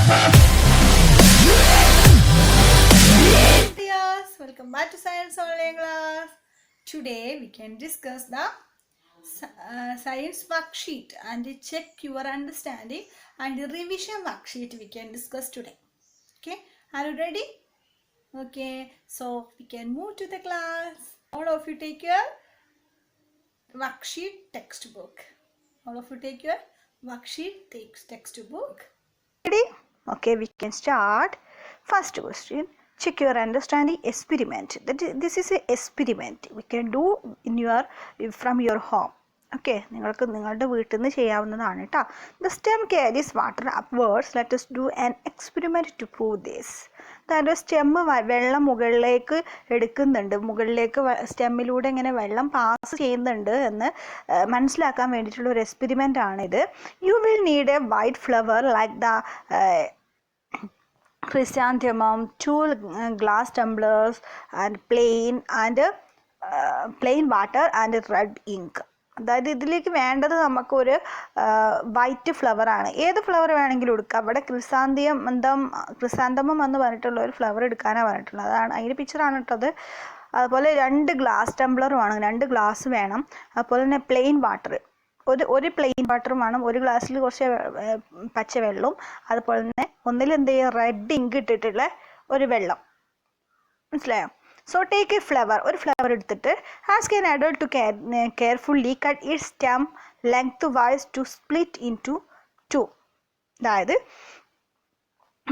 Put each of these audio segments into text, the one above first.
Welcome back to Science Online Class. Today we can discuss the science worksheet and check your understanding, and the revision worksheet we can discuss today. Okay, are you ready? Okay, so we can move to the class. All of you take your worksheet textbook. All of you take your worksheet textbook. Ready? Okay, we can start. First question. Check your understanding experiment. This is an experiment we can do from your home. Okay, നിങ്ങൾക്ക് നിങ്ങളുടെ വീട്ടിൽ നിന്ന് ചെയ്യാവുന്നതാണ് കേട്ടോ. The stem carries water upwards. Let us do an experiment to prove this. അതായത് stem വെള്ളം മുകളിലേക്ക് എടുക്കുന്നുണ്ട്, മുകളിലേക്ക് സ്റ്റെമ്മിലൂടെ ഇങ്ങനെ വെള്ളം പാസ് ചെയ്യുന്നുണ്ട് എന്ന് മനസ്സിലാക്കാൻ വേണ്ടിയിട്ടുള്ള ഒരു എക്സ്പെരിമെൻ്റ് ആണിത്. You will need A white flower like the chrysanthemum, 2 glass tumblers and plain water and red ink. അതായത് ഇതിലേക്ക് വേണ്ടത് നമുക്കൊരു വൈറ്റ് ഫ്ലവർ ആണ്. ഏത് ഫ്ലവർ വേണമെങ്കിലും എടുക്കാം. അവിടെ ക്രിസാന്തമം എന്ന് പറഞ്ഞിട്ടുള്ള ഒരു ഫ്ലവർ എടുക്കാനാണ് പറഞ്ഞിട്ടുള്ളത്. അതാണ് അതിൻ്റെ പിക്ചറാണ് ഇട്ടത്. അതുപോലെ 2 ഗ്ലാസ് ടംബ്ലറുമാണ്, 2 ഗ്ലാസ് വേണം. അതുപോലെ തന്നെ പ്ലെയിൻ വാട്ടർ, ഒരു പ്ലെയിൻ വാട്ടറും വേണം. ഒരു ഗ്ലാസ്സിൽ കുറച്ച് പച്ചവെള്ളവും, അതുപോലെ തന്നെ ഒന്നിൽ എന്ത് ചെയ്യുക, റെഡ് ഇങ്ക് ഇട്ടിട്ടുള്ള ഒരു വെള്ളം. മനസ്സിലായോ? സോ ടേക്ക് എ ഫ്ലവർ, ഒരു ഫ്ലവർ എടുത്തിട്ട് ask an adult to carefully cut its stem lengthwise to split into 2. അതായത്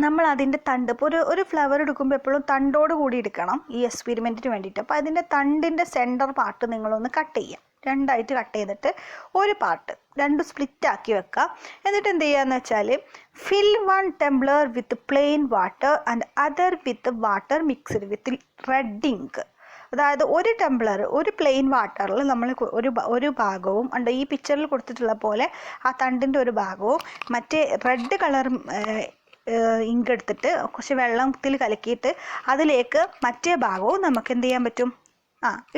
നമ്മൾ അതിൻ്റെ തണ്ട്, ഇപ്പോൾ ഒരു ഫ്ലവർ എടുക്കുമ്പോൾ എപ്പോഴും തണ്ടോട് കൂടി എടുക്കണം ഈ എക്സ്പെരിമെൻറ്റിന് വേണ്ടിയിട്ട്. അപ്പോൾ അതിൻ്റെ തണ്ടിൻ്റെ സെൻറ്റർ പാർട്ട് നിങ്ങളൊന്ന് കട്ട് ചെയ്യുക. 2ആയിട്ട് കട്ട് ചെയ്തിട്ട് ഒരു പാർട്ട് 2 സ്പ്ലിറ്റ് ആക്കി വെക്കുക. എന്നിട്ട് എന്ത് ചെയ്യുകയെന്ന് വെച്ചാൽ fill 1 tumbler with plain water and other with water mixed with red ink. അതായത് ഒരു ടംബ്ലർ, ഒരു പ്ലെയിൻ വാട്ടറിൽ നമ്മൾ ഒരു ഭാഗവും ഉണ്ട്, ഈ പിക്ചറിൽ കൊടുത്തിട്ടുള്ള പോലെ ആ തണ്ടിൻ്റെ ഒരു ഭാഗവും, മറ്റേ റെഡ് കളർ ഇങ്ക് എടുത്തിട്ട് കുറച്ച് വെള്ളത്തിൽ കലക്കിയിട്ട് അതിലേക്ക് മറ്റേ ഭാഗവും നമുക്ക് എന്ത് ചെയ്യാൻ പറ്റും,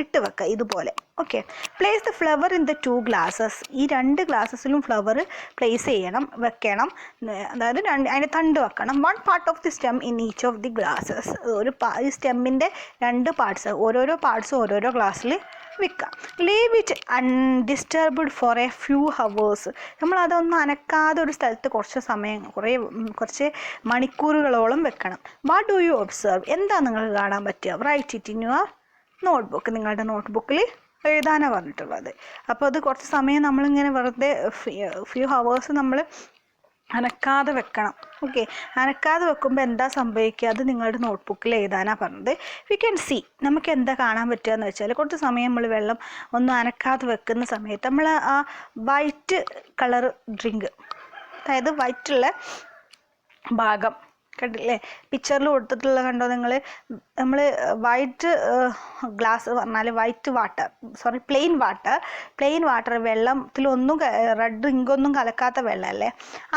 ഇട്ട് വെക്കുക ഇതുപോലെ. Okay, place the flower in the 2 glasses. ഈ 2 ഗ്ലാസസിലും ഫ്ലവർ പ്ലേസ് വെക്കണം. അതായത് അതിൻ്റെ തണ്ട് വെക്കണം. 1 part of the stem in each of the glasses. ഈ സ്റ്റെമ്മിൻ്റെ 2 പാർട്സ്, ഓരോരോ പാർട്സ് ഓരോരോ ഗ്ലാസ്സിൽ വെക്കുക. Leave it undisturbed for a few hours. നമ്മൾ അതൊന്നും അനക്കാതെ ഒരു സ്ഥലത്ത് കുറച്ച് മണിക്കൂറുകളോളം വെക്കണം. What do you observe? എന്താ നിങ്ങൾക്ക് കാണാൻ പറ്റുക? Write it in your notebook. നിങ്ങളുടെ നോട്ട്ബുക്കിൽ എഴുതാനാണ് പറഞ്ഞിട്ടുള്ളത്. അപ്പോൾ അത് കുറച്ച് സമയം നമ്മളിങ്ങനെ വെറുതെ ഫ്യൂ ഹവേഴ്സ് നമ്മൾ അനക്കാതെ വെക്കണം. ഓക്കെ, അനക്കാതെ വെക്കുമ്പോൾ എന്താ സംഭവിക്കുക, അത് നിങ്ങളുടെ നോട്ട്ബുക്കിൽ എഴുതാനാണ് പറഞ്ഞത്. വി ക്യാൻ സി, നമുക്ക് എന്താ കാണാൻ പറ്റുക എന്ന് വെച്ചാൽ, കുറച്ച് സമയം നമ്മൾ വെള്ളം ഒന്നും അനക്കാതെ വെക്കുന്ന സമയത്ത് നമ്മൾ ആ വൈറ്റ് കളർ ഡ്രിങ്ക്, അതായത് വൈറ്റുള്ള ഭാഗം കണ്ടില്ലേ, പിക്ചറിൽ കൊടുത്തിട്ടുള്ള കണ്ടോ നിങ്ങൾ? നമ്മൾ വൈറ്റ് ഗ്ലാസ് പറഞ്ഞാൽ വൈറ്റ് വാട്ടർ, പ്ലെയിൻ വാട്ടർ വെള്ളത്തിലൊന്നും റെഡ് ഇങ്കൊന്നും കലക്കാത്ത വെള്ളമല്ലേ,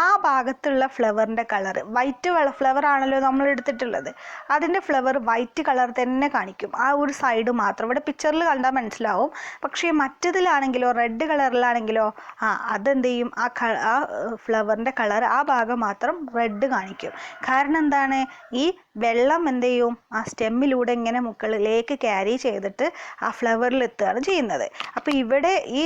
ആ ഭാഗത്തുള്ള ഫ്ലവറിൻ്റെ കളർ വൈറ്റ് ഫ്ലവർ ആണല്ലോ നമ്മൾ എടുത്തിട്ടുള്ളത്. അതിൻ്റെ ഫ്ലവർ വൈറ്റ് കളർ തന്നെ കാണിക്കും, ആ ഒരു സൈഡ് മാത്രം. ഇവിടെ പിക്ചറിൽ കണ്ടാൽ മനസ്സിലാവും. പക്ഷേ മറ്റതിലാണെങ്കിലോ, റെഡ് കളറിലാണെങ്കിലോ അതെന്ത് ചെയ്യും, ആ ഫ്ലവറിൻ്റെ കളർ ആ ഭാഗം മാത്രം റെഡ് കാണിക്കും. കാരണം എന്താണ്, ഈ വെള്ളം എന്ത് ചെയ്യും, ആ സ്റ്റെമ്മിലൂടെ ഇങ്ങനെ മുകളിലേക്ക് ക്യാരി ചെയ്തിട്ട് ആ ഫ്ലവറിൽ എത്തുകയാണ് ചെയ്യുന്നത്. അപ്പോൾ ഇവിടെ ഈ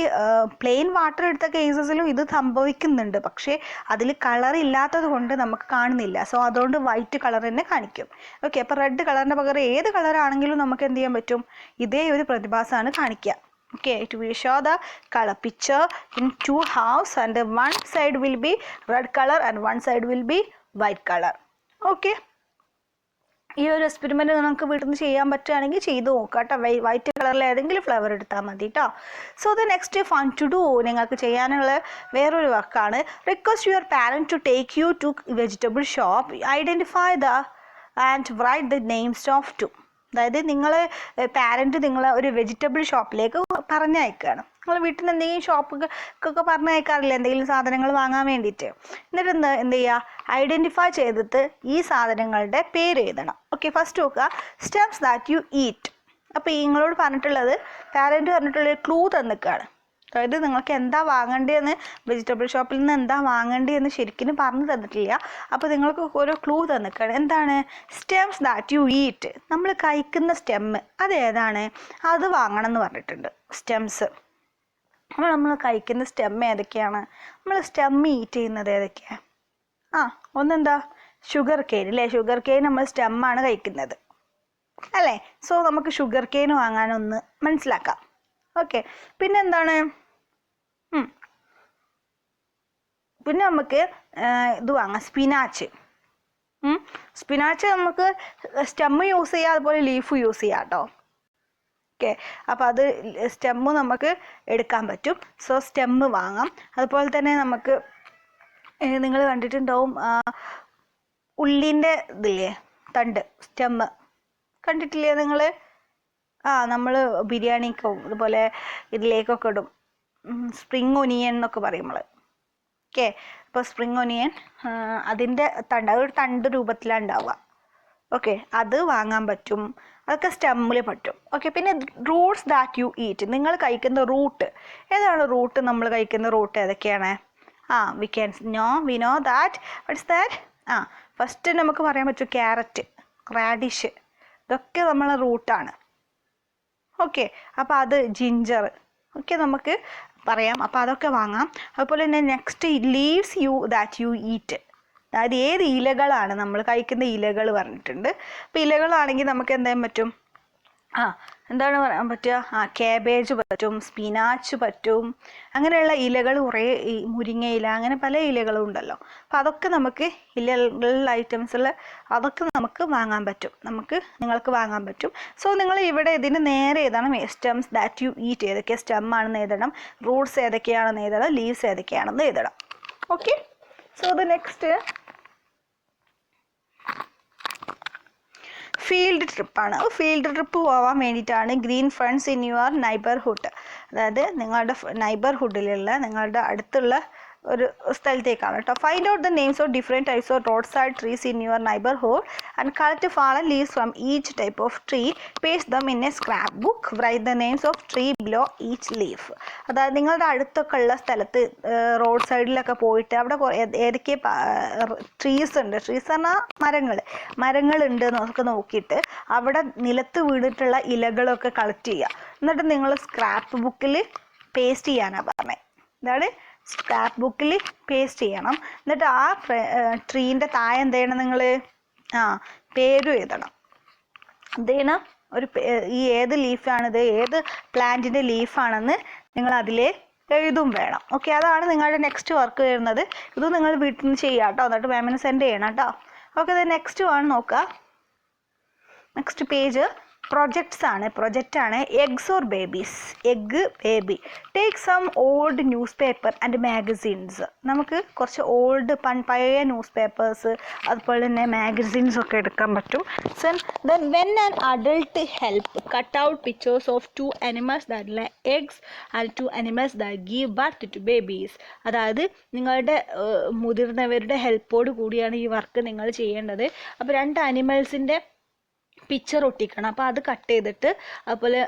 പ്ലെയിൻ വാട്ടർ എടുത്ത കേസസിലും ഇത് സംഭവിക്കുന്നുണ്ട്, പക്ഷേ അതിൽ കളർ ഇല്ലാത്തത് കൊണ്ട് നമുക്ക് കാണുന്നില്ല. സോ അതുകൊണ്ട് വൈറ്റ് കളർ തന്നെ കാണിക്കും. ഓക്കെ, അപ്പോൾ റെഡ് കളറിൻ്റെ പകരം ഏത് കളറാണെങ്കിലും നമുക്ക് എന്ത് ചെയ്യാൻ പറ്റും, ഇതേ ഒരു പ്രതിഭാസമാണ് കാണിക്കുക. Okay, it will show the color picture in 2 halves, and one side will be red color and one side will be white color. Okay, ഈ ഒരു എക്സ്പെരിമെൻറ്റ് നമുക്ക് വീട്ടിൽ നിന്ന് ചെയ്യാൻ പറ്റുകയാണെങ്കിൽ ചെയ്ത് നോക്കാം കേട്ടോ. വൈറ്റ് കളറിൽ ഏതെങ്കിലും ഫ്ലവർ എടുത്താൽ മതി കേട്ടോ. So the next fun to do, നിങ്ങൾക്ക് ചെയ്യാനുള്ള വേറൊരു വർക്കാണ്. Request your parent to take you to vegetable shop, identify the and write the names of 2. അതായത് പാരൻറ്റ് നിങ്ങളെ ഒരു വെജിറ്റബിൾ ഷോപ്പിലേക്ക് പറഞ്ഞയക്കുകയാണ്. നിങ്ങൾ വീട്ടിൽ നിന്ന് എന്തെങ്കിലും ഷോപ്പൊക്കെ പറഞ്ഞയക്കാറില്ല, എന്തെങ്കിലും സാധനങ്ങൾ വാങ്ങാൻ വേണ്ടിയിട്ട്. എന്നിട്ട് എന്ത് ചെയ്യുക, ഐഡൻറ്റിഫൈ ചെയ്തിട്ട് ഈ സാധനങ്ങളുടെ പേര് എഴുതണം. ഓക്കെ, ഫസ്റ്റ് നോക്കുക, സ്റ്റെംസ് ദാറ്റ് യു ഈറ്റ്. അപ്പോൾ നിങ്ങളോട് പാരൻറ്റ് പറഞ്ഞിട്ടുള്ളൊരു ക്ലൂ തന്നിക്കുകയാണ്. അതായത് നിങ്ങൾക്ക് എന്താ വാങ്ങേണ്ടതെന്ന് വെജിറ്റബിൾ ഷോപ്പിൽ നിന്ന് എന്താ വാങ്ങേണ്ടതെന്ന് ശരിക്കും പറഞ്ഞു തന്നിട്ടില്ല. അപ്പോൾ നിങ്ങൾക്ക് ഓരോ ക്ലൂ തന്നിക്കാണ്. എന്താണ്? Stems that you eat. നമ്മൾ കഴിക്കുന്ന സ്റ്റെമ്മ് അതേതാണ്, അത് വാങ്ങണം എന്ന് പറഞ്ഞിട്ടുണ്ട്. സ്റ്റെംസ് നമ്മൾ കഴിക്കുന്ന സ്റ്റെമ്മ് ഏതൊക്കെയാണ്? നമ്മൾ സ്റ്റെമ്മ് ഈറ്റ് ചെയ്യുന്നത് ഏതൊക്കെയാണ്? ഒന്നെന്താ? ഷുഗർ കെയിൻ അല്ലേ? ഷുഗർ കെയിൻ നമ്മൾ സ്റ്റെമ്മാണ് കഴിക്കുന്നത് അല്ലേ? സോ നമുക്ക് ഷുഗർ കെയിൻ വാങ്ങാനൊന്ന് മനസ്സിലാക്കാം. ഓക്കെ, പിന്നെന്താണ്? പിന്നെ നമുക്ക് ഇത് വാങ്ങാം, സ്പിനാച്ച്. സ്പിനാച്ച് നമുക്ക് സ്റ്റെമ്മ് യൂസ് ചെയ്യാം, അതുപോലെ ലീഫ് യൂസ് ചെയ്യാം കേട്ടോ. ഓക്കെ, അപ്പോൾ അത് സ്റ്റെമ്മ് നമുക്ക് എടുക്കാൻ പറ്റും. സോ സ്റ്റെമ്മ് വാങ്ങാം. അതുപോലെ തന്നെ നമുക്ക് നിങ്ങൾ കണ്ടിട്ടുണ്ടാവും ഉള്ളിൻ്റെ ഇതില്ലേ, തണ്ട്, സ്റ്റെമ്മ് കണ്ടിട്ടില്ലേ നിങ്ങൾ? നമ്മൾ ബിരിയാണിക്കും അതുപോലെ ഇതിലേക്കൊക്കെ ഇടും. സ്പ്രിങ് ഒനിയൻ എന്നൊക്കെ പറയും നമ്മൾ. ഓക്കെ, അപ്പോൾ സ്പ്രിങ് ഒനിയൻ അതിൻ്റെ തണ്ട്, അതൊരു തണ്ട് രൂപത്തിലാണ് ഉണ്ടാവുക. ഓക്കെ, അത് വാങ്ങാൻ പറ്റും. അതൊക്കെ സ്റ്റെമ്മിൽ പറ്റും. ഓക്കെ, പിന്നെ റൂട്ട്സ് ദാറ്റ് യു ഈറ്റ്. നിങ്ങൾ കഴിക്കുന്ന റൂട്ട് ഏതാണ്? റൂട്ട് നമ്മൾ കഴിക്കുന്ന റൂട്ട് ഏതൊക്കെയാണ്? V know that. What's that? First നമുക്ക് പറയാൻ പറ്റും ക്യാരറ്റ്, റാഡിഷ്, ഇതൊക്കെ നമ്മളെ റൂട്ടാണ്. ഓക്കെ, അപ്പോൾ അത് ജിഞ്ചർ ഒക്കെ നമുക്ക് പറയാം. അപ്പോൾ അതൊക്കെ വാങ്ങാം. അതുപോലെ തന്നെ next leaves that you eat. അതായത് ഏത് ഇലകളാണ് നമ്മൾ കഴിക്കുന്ന ഇലകൾ പറഞ്ഞിട്ടുണ്ട്. അപ്പോൾ ഇലകളാണെങ്കിൽ നമുക്ക് എന്തായാലും പറ്റും, എന്താണ് പറയാൻ പറ്റുക? കാബേജ് പറ്റും, സ്പിനാച്ച് പറ്റും, അങ്ങനെയുള്ള ഇലകൾ കുറേ, ഈ മുരിങ്ങയില, അങ്ങനെ പല ഇലകളും ഉണ്ടല്ലോ. അപ്പോൾ അതൊക്കെ നമുക്ക് ഇലകളുടെ ഐറ്റംസുള്ള അതൊക്കെ നമുക്ക് വാങ്ങാൻ പറ്റും. നിങ്ങൾക്ക് വാങ്ങാൻ പറ്റും. സോ നിങ്ങൾ ഇവിടെ ഇതിന് നേരെ എഴുതണം സ്റ്റെംസ് ദാറ്റ് യു ഈറ്റ്. ഏതൊക്കെ സ്റ്റെം ആണെന്ന് എഴുതണം, റൂട്ട്സ് ഏതൊക്കെയാണെന്ന് എഴുതണം, ലീവ്സ് ഏതൊക്കെയാണെന്ന് എഴുതണം. Okay, so the next field ട്രിപ്പാണ്. ഫീൽഡ് ട്രിപ്പ് പോകാൻ വേണ്ടിയിട്ടാണ് green funds in your neighbourhood. അതായത് നിങ്ങളുടെ നൈബർഹുഡിലുള്ള, നിങ്ങളുടെ അടുത്തുള്ള ഒരു സ്ഥലത്തേക്കാണ് കേട്ടോ. Find out the names of different types off road side trees in your neighbourhood and collect fallen leaves from each type of tree. Paste them in A scrap book. Right the names of tree below each leaf. അതായത് നിങ്ങളുടെ അടുത്തൊക്കെ ഉള്ള സ്ഥലത്ത് road സൈഡിലൊക്കെ പോയിട്ട് അവിടെ ഏതൊക്കെ trees ഉണ്ട്, ട്രീസ് പറഞ്ഞാൽ മരങ്ങളുണ്ട് എന്നൊക്കെ നോക്കിയിട്ട് അവിടെ നിലത്ത് വീണിട്ടുള്ള ഇലകളൊക്കെ കളക്ട് ചെയ്യുക. എന്നിട്ട് നിങ്ങൾ സ്ക്രാപ്പ് ബുക്കിൽ പേസ്റ്റ് ചെയ്യാനാണ് പറഞ്ഞത്. ഇതാണ് സ്ക്രാപ്പ് ബുക്കിൽ പേസ്റ്റ് ചെയ്യണം. എന്നിട്ട് ആ ട്രീൻ്റെ താഴെ എന്ത് ചെയ്യണം? നിങ്ങൾ പേരും എഴുതണം. എന്ത് ചെയ്യണം? ഈ ഏത് ലീഫാണിത്, ഏത് പ്ലാന്റിൻ്റെ ലീഫാണെന്ന് നിങ്ങൾ അതിൽ എഴുതും വേണം. ഓക്കെ, അതാണ് നിങ്ങളുടെ നെക്സ്റ്റ് വർക്ക് വരുന്നത്. ഇത് നിങ്ങൾ വീട്ടിൽ നിന്ന് ചെയ്യാം കേട്ടോ. എന്നിട്ട് മാമിന് സെൻഡ് ചെയ്യണം കേട്ടോ. ഓക്കെ, ഇത് നെക്സ്റ്റ് ആണ് നോക്കുക. നെക്സ്റ്റ് പേജ് പ്രൊജക്റ്റാണ്. Eggs or babies. Egg, baby. Take some old newspaper and magazines. നമുക്ക് കുറച്ച് പഴയ ന്യൂസ് പേപ്പേഴ്സ് അതുപോലെ തന്നെ മാഗസീൻസ് ഒക്കെ എടുക്കാൻ പറ്റും. then when an adult help cut out pictures of 2 animals that lay eggs and 2 animals that give birth to babies. അതായത് നിങ്ങളുടെ മുതിർന്നവരുടെ ഹെൽപ്പോട് കൂടിയാണ് ഈ വർക്ക് നിങ്ങൾ ചെയ്യേണ്ടത്. അപ്പോൾ 2 അനിമൽസിൻ്റെ പിക്ചർ ഒട്ടിക്കണം. അപ്പോൾ അത് കട്ട് ചെയ്തിട്ട്, അതുപോലെ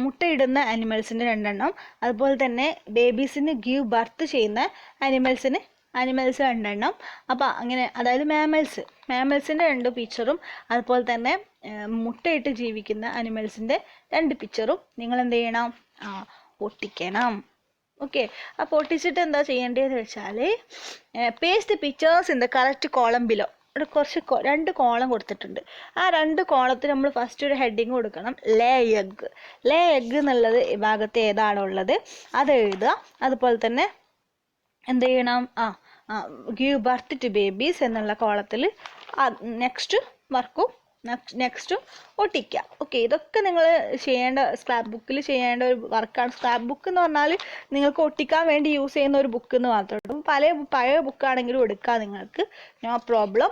മുട്ടയിടുന്ന അനിമൽസിന് 2 എണ്ണം, അതുപോലെ തന്നെ ബേബീസിന് ഗീവ് ബർത്ത് ചെയ്യുന്ന അനിമൽസ് 2 എണ്ണം. അപ്പോൾ അങ്ങനെ, അതായത് മാമൽസിൻ്റെ 2 പിക്ചറും അതുപോലെ തന്നെ മുട്ടയിട്ട് ജീവിക്കുന്ന അനിമൽസിൻ്റെ 2 പിക്ചറും നിങ്ങൾ എന്ത് ചെയ്യണം? ഒട്ടിക്കണം. ഓക്കെ, അപ്പോൾ ഒട്ടിച്ചിട്ട് എന്താ ചെയ്യേണ്ടതെന്ന് വെച്ചാൽ paste the pictures in the correct column below. ഇവിടെ കുറച്ച് 2 കോളം കൊടുത്തിട്ടുണ്ട്. ആ 2 കോളത്തിൽ നമ്മൾ ഫസ്റ്റ് ഒരു ഹെഡിങ് കൊടുക്കണം, ലേ എഗ് എന്നുള്ളത് ഭാഗത്ത് ഏതാണോ ഉള്ളത് അത് എഴുതുക. അതുപോലെ തന്നെ എന്ത് ചെയ്യണം? ഗീവ് ബർത്ത് ടു ബേബീസ് എന്നുള്ള കോളത്തിൽ നെക്സ്റ്റും ഒട്ടിക്കുക. ഓക്കെ, ഇതൊക്കെ നിങ്ങൾ ചെയ്യേണ്ട, സ്ക്രാപ്പ് ബുക്കിൽ ചെയ്യേണ്ട ഒരു വർക്കാണ്. സ്ക്രാപ്പ് ബുക്ക് എന്ന് പറഞ്ഞാൽ നിങ്ങൾക്ക് ഒട്ടിക്കാൻ വേണ്ടി യൂസ് ചെയ്യുന്ന ഒരു ബുക്ക് എന്ന് മാത്രമേ. പഴയ ബുക്കാണെങ്കിലും എടുക്കാം നിങ്ങൾക്ക്, നോ പ്രോബ്ലം.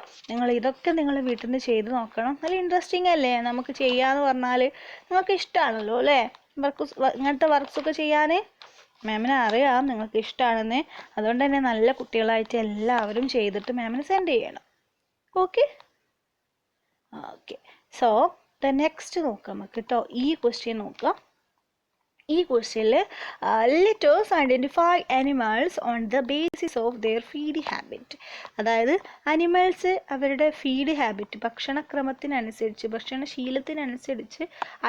ഇതൊക്കെ നിങ്ങൾ വീട്ടിൽ നിന്ന് ചെയ്ത് നോക്കണം. നല്ല ഇൻട്രസ്റ്റിംഗ് അല്ലേ? നമുക്ക് ചെയ്യാന്ന് പറഞ്ഞാൽ നിങ്ങൾക്ക് ഇഷ്ടമാണല്ലോ അല്ലേ? ഇങ്ങനത്തെ വർക്ക്സൊക്കെ ചെയ്യാൻ മാമിനെ അറിയാം നിങ്ങൾക്ക് ഇഷ്ടമാണെന്ന്. അതുകൊണ്ട് തന്നെ നല്ല കുട്ടികളായിട്ട് എല്ലാവരും ചെയ്തിട്ട് മാമിന് സെൻഡ് ചെയ്യണം. ഓക്കെ, സോ ദ നെക്സ്റ്റ് നോക്കാം നമുക്ക് കേട്ടോ. ഈ ക്വസ്റ്റ്യൻ നോക്കാം. ഈ ക്വസ്റ്റ്യനിൽ let us identify animals on the basis of their feed habit. അതായത് അനിമൽസ് അവരുടെ ഫീഡ് ഹാബിറ്റ്, ഭക്ഷണക്രമത്തിനനുസരിച്ച്, ഭക്ഷണശീലത്തിനനുസരിച്ച്